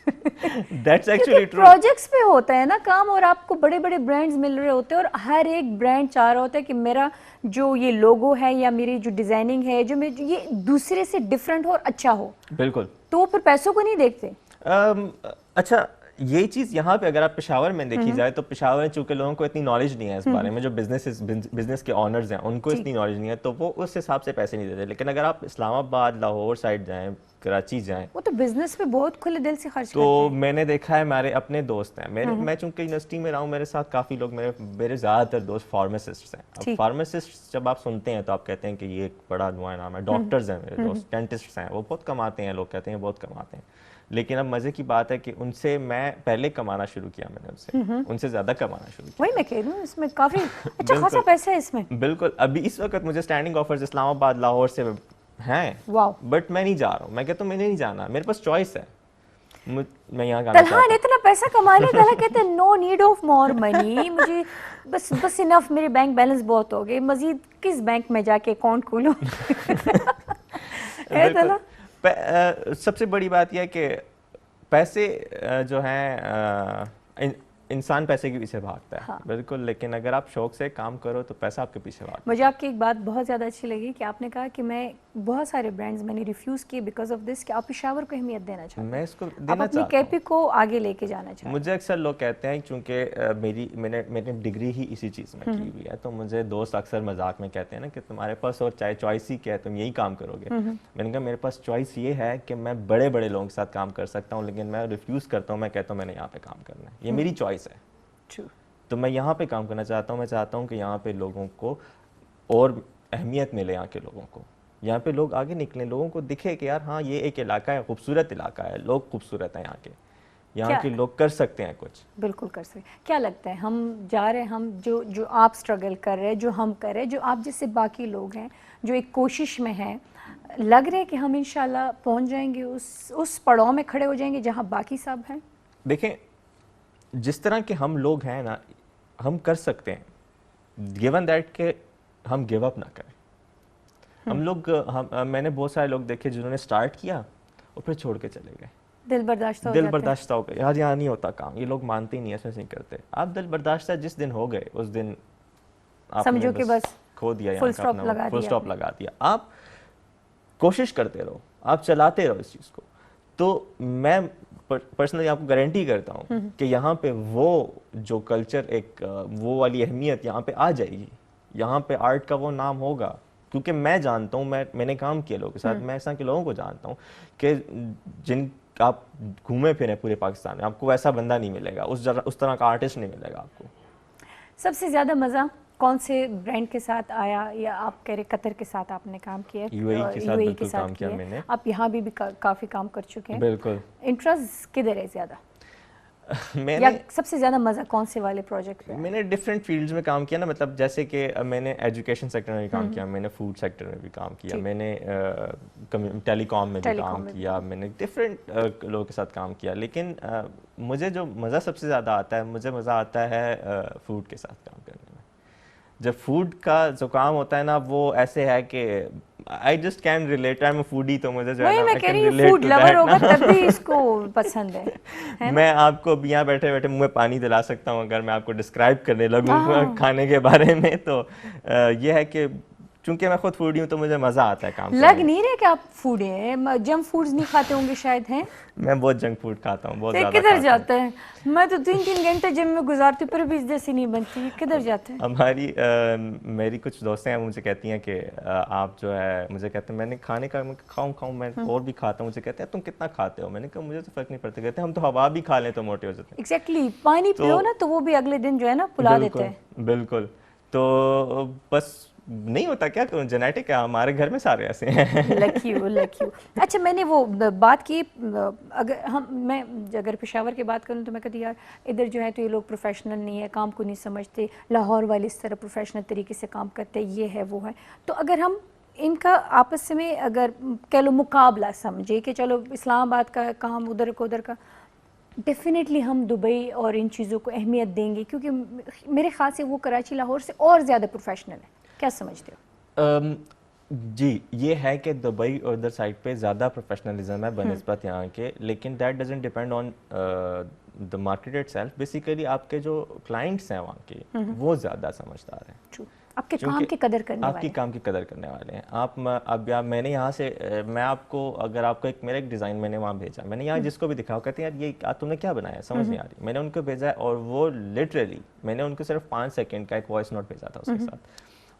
That's actually true. प्रोजेक्ट्स पे होता है ना काम, और आपको बड़े बड़े ब्रांड्स मिल रहे होते हैं, और हर एक ब्रांड चाह रहा होता है कि मेरा जो ये लोगो है या मेरी जो डिजाइनिंग है जो ये दूसरे से डिफरेंट हो और अच्छा हो, बिल्कुल। तो फिर पैसों को नहीं देखते। अच्छा, ये चीज़ यहाँ पे अगर आप पेशावर में देखी जाए तो पेशावर में चूंकि लोगों को इतनी नॉलेज नहीं है इस बारे में, जो बिजनेस के ऑनर्स हैं उनको इतनी नॉलेज नहीं है, तो वो उस हिसाब से पैसे नहीं देते। लेकिन अगर आप इस्लामाबाद, लाहौर साइड जाएं, कराची जाएं, वो तो बिजनेस पे बहुत खुले दिल से खर्च तो करते हैं। मैंने देखा है, हमारे अपने दोस्त हैं, मैं चूंकि यूनिवर्सिटी में रहा हूँ, मेरे साथ काफ़ी लोग, मेरे ज़्यादातर दोस्त फार्मासिस्ट हैं। अब फार्मासिस्ट जब आप सुनते हैं तो आप कहते हैं कि ये एक बड़ा नुआ नाम है। डॉक्टर्स हैं मेरे दोस्त, डेंटिस्ट हैं, वो बहुत कमाते हैं, लोग कहते हैं बहुत कमाते हैं। लेकिन अब मज़े की बात है कि उनसे मैं पहले कमाना शुरू किया, मैंने उनसे ज़्यादा कमाना शुरू किया। वही मैं कह रही हूँ, इसमें काफी अच्छा खासा पैसा है इसमें। बिल्कुल। अभी इस वक्त मुझे स्टैंडिंग ऑफर्स इस्लामाबाद, लाहौर से हैं, वाओ, बट मैं नहीं जा रहा हूँ। मैं कहता हूँ मैंने नहीं जाना, मेरे पास चॉइस है, मैं यहाँ गाना चाहता तलहान इतना पैसा कमा ले, तलहा कहते हैं no need of more money, मुझे बस इनफ, मेरे बैंक बैलेंस बहुत हो गए, मजीद किस बैंक में जाके अकाउंट खोलूं। है तलहा? सबसे बड़ी बात यह है कि पैसे जो हैं, इंसान पैसे के पीछे भागता है। हाँ। बिल्कुल। लेकिन अगर आप शौक से काम करो तो पैसा आपके पीछे भागता है। मुझे आपकी एक बात बहुत ज़्यादा अच्छी लगी कि आपने कहा कि मैं बहुत सारे ब्रांड्स मैंने रिफ्यूज़ किए बिकॉज ऑफ दिस, कि आप पेशावर को अहमियत देना चाहते हैं, मैं इसको आप देना अपनी चाहता हूँ। कैपी को आगे लेके जाना चाहते हैं। मुझे अक्सर लोग कहते हैं, क्योंकि मैंने डिग्री ही इसी चीज़ में की हुई है, तो मुझे दोस्त अक्सर मजाक में कहते हैं ना कि तुम्हारे पास और चाहे चॉइस ही क्या है, तुम यही काम करोगे। मैंने कहा मेरे पास चॉइस ये है कि मैं बड़े बड़े लोगों के साथ काम कर सकता हूँ, लेकिन मैं रिफ्यूज़ करता हूँ, मैं कहता हूँ मैंने यहाँ पे काम करना है, ये मेरी चॉइस है। तो मैं यहाँ पे काम करना चाहता हूँ। मैं चाहता हूँ कि यहाँ पे लोगों को और अहमियत मिले, यहाँ के लोगों को, यहाँ पे लोग आगे निकलें, लोगों को दिखे कि यार हाँ ये एक इलाका है, खूबसूरत इलाका है, लोग खूबसूरत हैं यहाँ के लोग कर सकते हैं कुछ। बिल्कुल कर सकते। क्या लगता है, हम जा रहे हैं, हम जो आप स्ट्रगल कर रहे हैं, जो हम कर रहे हैं, जो आप जैसे बाकी लोग हैं जो एक कोशिश में हैं, लग रहा है कि हम इंशाल्लाह पहुँच जाएंगे, उस पड़ाव में खड़े हो जाएंगे जहाँ बाकी सब हैं? देखें, जिस तरह के हम लोग हैं ना, हम कर सकते हैं, गिवन दैट के हम गिव अप ना करें। मैंने बहुत सारे लोग देखे जिन्होंने स्टार्ट किया और फिर छोड़ के चले गए। दिल बर्दाश्त हो गए, यार यहाँ नहीं होता काम, ये लोग मानते ही नहीं, ऐसे नहीं करते। आप दिल बर्दाश्त जिस दिन हो गए, उस दिन समझो कि बस खो दिया, फुल स्टॉप लगा दिया। आप कोशिश करते रहो, आप चलाते रहो इस चीज़ को। तो मैं पर्सनली आपको गारंटी करता हूँ कि यहाँ पे वो जो कल्चर, वो वाली अहमियत यहाँ पे आ जाएगी, यहाँ पे आर्ट का वो नाम होगा। क्योंकि मैं जानता हूँ, मैंने काम किया लोगों के साथ, मैं ऐसा के लोगों को जानता हूँ कि जिन आप घूमे फिरे पूरे पाकिस्तान में, आपको वैसा बंदा नहीं मिलेगा, उस तरह का आर्टिस्ट नहीं मिलेगा आपको। सबसे ज़्यादा मज़ा कौन से ब्रांड के साथ आया, या आप कह रहे कतर के साथ आपने काम किया? यूएई के साथ बिल्कुल काम किया मैंने। आप यहाँ भी काफ़ी काम कर चुके हैं। बिल्कुल। इंटरेस्ट किधर है ज़्यादा? या सबसे ज़्यादा मज़ा कौन से वाले प्रोजेक्ट में? मैंने डिफरेंट फील्ड्स में काम किया ना, मतलब जैसे कि मैंने एजुकेशन सेक्टर में भी काम किया, मैंने फूड सेक्टर में भी काम किया, मैंने टेलीकॉम में भी काम किया, मैंने डिफरेंट लोगों के साथ काम किया। लेकिन मुझे जो मज़ा सबसे ज़्यादा आता है, मुझे मज़ा आता है फूड के साथ काम करने में। जब फूड का जो काम होता है ना, वो ऐसे है कि I just can relate, I am a foodie, तो मुझे जो है ना, मैं कह रही हूँ फूड लवर होगा तब भी इसको पसंद है मैं आपको यहाँ बैठे बैठे मुंह में पानी दिला सकता हूँ अगर मैं आपको डिस्क्राइब करने लगूँ खाने के बारे में। तो ये है कि चूंकि मैं खुद फूडी हूँ तो मुझे मज़ा आता है काम लग नहीं रहे कि आप फूडी हैं, जंक फूड्स नहीं खाते होंगे शायद, हैं? मैं बहुत जंक फूड खाता हूँ, बहुत ज़्यादा। किधर जाता है? मैं तो 3-3 घंटे जिम में गुजारती हूँ, पर भी जैसी नहीं बनती। किधर जाते हैं? मेरी कुछ दोस्तें हैं, मुझे कहती हैं कि आप जो है, मुझे कहते हैं मैंने खाने का खाऊं मैं और भी खाता हूँ। मुझे कहते हैं तुम कितना खाते हो? मैंने कहा मुझे तो फ़र्क नहीं पड़ता। कहते हैं हम तो हवा भी खा लें तो मोटे हो जाते हैं। एग्जैक्टली, पानी पियो ना तो वो भी अगले दिन जो है ना पुला देते हैं। बिल्कुल। तो बस नहीं होता, क्या करूं, जेनेटिक है, हमारे घर में सारे ऐसे हैं। लकी हो। अच्छा, मैंने वो बात की, मैं अगर पेशावर की बात करूं तो मैं कहती यार इधर जो है तो ये लोग प्रोफेशनल नहीं है, काम को नहीं समझते, लाहौर वाले इस तरह प्रोफेशनल तरीके से काम करते हैं, ये है वो है। तो अगर हम इनका आपस में अगर कह लो मुकाबला समझे कि चलो इस्लामाबाद का काम उधर का उधर का, डेफिनेटली हम दुबई और इन चीज़ों को अहमियत देंगे, क्योंकि मेरे ख्याल से वो कराची लाहौर से और ज़्यादा प्रोफेशनल है। क्या समझते हो? जी, ये है कि दुबई और उधर साइड पे ज़्यादा प्रोफेशनलिज्म है बनस्बत यहाँ के, लेकिन that doesn't depend on the market itself. Basically आपके जो क्लाइंट्स हैं वहाँ के वो ज़्यादा समझदार हैं, True. आपके काम क्योंकि की कदर करने आपकी वाले। काम की कदर करने वाले हैं। अब या मैंने यहाँ से मैं आपको अगर आपको मेरा एक डिज़ाइन मैंने वहाँ भेजा, मैंने यहाँ जिसको भी दिखाओ कहते हैं यार ये तुमने क्या बनाया है, समझ नहीं आ रही। मैंने उनको भेजा और वो लिटरली मैंने उनको सिर्फ 5 सेकंड का एक वॉइस नोट भेजा था उसके साथ,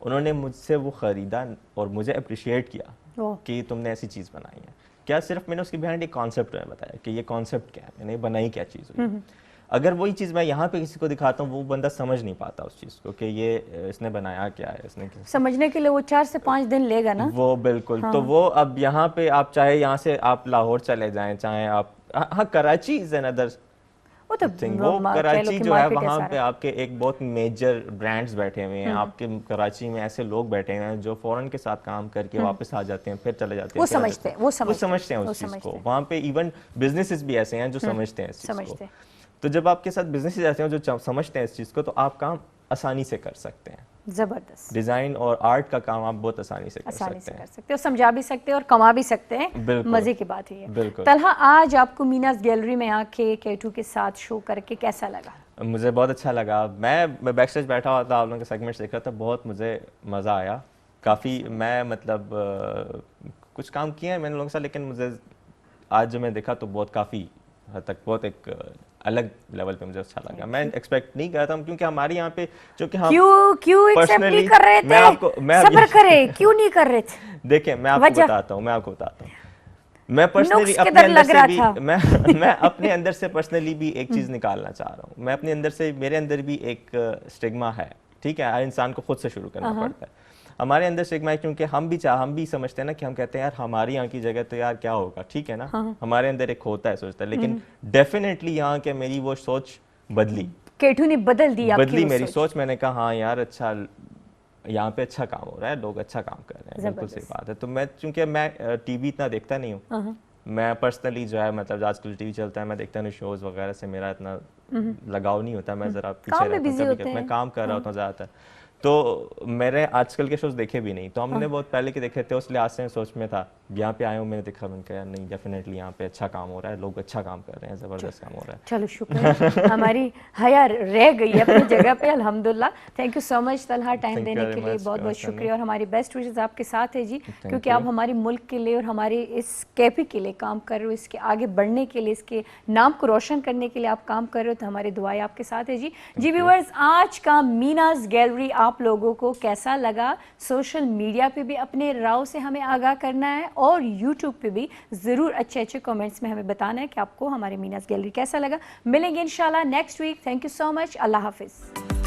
उन्होंने मुझसे वो ख़रीदा और मुझे अप्रिशिएट किया वाह। कि तुमने ऐसी चीज़ बनाई है। क्या सिर्फ मैंने उसके बिहाइंड एक कॉन्सेप्ट में बताया कि ये कॉन्सेप्ट क्या है, मैंने बनाई क्या चीज़ हुई। अगर वही चीज़ मैं यहाँ पे किसी को दिखाता हूँ वो बंदा समझ नहीं पाता उस चीज़ को कि ये इसने बनाया क्या है, इसने समझने के लिए वो 4 से 5 दिन लेगा ना। वो बिल्कुल। तो वो अब यहाँ पे आप चाहे यहाँ से आप लाहौर चले जाएं, चाहे आप हाँ कराची इज अनदर वो तो थिंग। वो कराची जो है वहाँ पे आपके एक बहुत मेजर ब्रांड्स बैठे हुए हैं, आपके कराची में ऐसे लोग बैठे हुए हैं जो फॉरेन के साथ काम करके वापस आ जाते हैं, फिर चले जाते हैं। वो समझते हैं, वो समझते हैं उस चीज़ को। वहाँ पे इवन बिजनेसेस भी ऐसे हैं जो समझते हैं इस चीज़ को। तो जब आपके साथ बिजनेसेस ऐसे हैं जो समझते हैं इस चीज़ को, तो आप काम आसानी से कर सकते हैं। जबरदस्त। डिज़ाइन और आर्ट का काम आप बहुत आसानी से कर सकते हैं, समझा भी सकते हैं और कमा भी सकते हैं। मजे की बात है। बिल्कुल। तलहा, आज आपको मीनाज गैलरी में आके K2 के साथ शो करके कैसा लगा? मुझे बहुत अच्छा लगा। मैं बैक स्टेज बैठा हुआ था, आप लोगों के सेगमेंट्स देख रहा था, बहुत मुझे मज़ा आया। काफ़ी मैं मतलब कुछ काम किए हैं मैंने लोगों के साथ, लेकिन मुझे आज जो मैं देखा तो बहुत काफ़ी हद तक बहुत एक अलग लेवल पे मुझे अच्छा लगा। मैं एक्सपेक्ट नहीं कर रहा था, क्योंकि हमारे यहाँ पे जो कि हम क्यों एक्सेप्ट नहीं कर रहे थे? मैं सब्र करे, क्यों नहीं कर रहे थे? देखिए मैं आपको बताता हूँ मैं पर्सनली अपने अंदर से भी मैं अपने अंदर से पर्सनली भी एक चीज़ निकालना चाह रहा हूँ। मैं अपने अंदर से, मेरे अंदर भी एक स्टिग्मा है, ठीक है, हर इंसान को खुद से शुरू करना पड़ता है। हमारे अंदर स्टिग्मा है क्योंकि हम भी समझते हैं ना कि हम कहते हैं यार हमारी यहाँ की जगह तो यार क्या होगा, ठीक है ना। हमारे अंदर एक होता है, सोचता है, लेकिन डेफिनेटली यहाँ के मेरी वो सोच बदली। K2 ने बदली मेरी सोच। मैंने कहा हाँ यार अच्छा यहाँ पे अच्छा काम हो रहा है, लोग अच्छा काम कर रहे हैं, बिल्कुल सही बात है। तो मैं चूंकि मैं टीवी इतना देखता नहीं हूँ, मैं पर्सनली जो है मतलब आजकल टीवी चलता है मैं देखता नहीं, शोज वगैरह से मेरा इतना लगाव नहीं होता, मैं जरा पीछे रहता हूँ, मैं काम कर रहा होता हूँ ज़्यादातर। तो मेरे आजकल के शोज देखे भी नहीं, तो हमने बहुत पहले के देखे थे, उस लिहाज से सोच में था। यहाँ पे आया हूँ, मैंने देखा, मैंने कहा नहीं डेफिनेटली यहाँ पे अच्छा काम हो रहा है, लोग अच्छा काम कर रहे हैं, ज़बरदस्त काम हो रहा है। चलो शुक्र हमारी हया रह गई है अपनी जगह पे, अल्हम्दुलिल्लाह। Thank you so much Talha, time देने के लिए बहुत बहुत शुक्रिया। और हमारी बेस्ट विशेस आपके साथ है जी, क्योंकि आप हमारे मुल्क के लिए और हमारे इस कैफे के लिए काम कर रहे हो, इसके आगे बढ़ने के लिए, इसके नाम को रोशन करने के लिए आप काम कर रहे हो, तो हमारी दुआएं आपके साथ है जी। जी व्यूअर्स, आज का मीनाज गैलरी आप लोगों को कैसा लगा? सोशल मीडिया पे भी अपने राव से हमें आगाह करना है और यूट्यूब पे भी ज़रूर अच्छे अच्छे कमेंट्स में हमें बताना है कि आपको हमारे मीनाज गैलरी कैसा लगा। मिलेंगे इंशाल्लाह next week. Thank you so much. अल्लाह हाफिज़।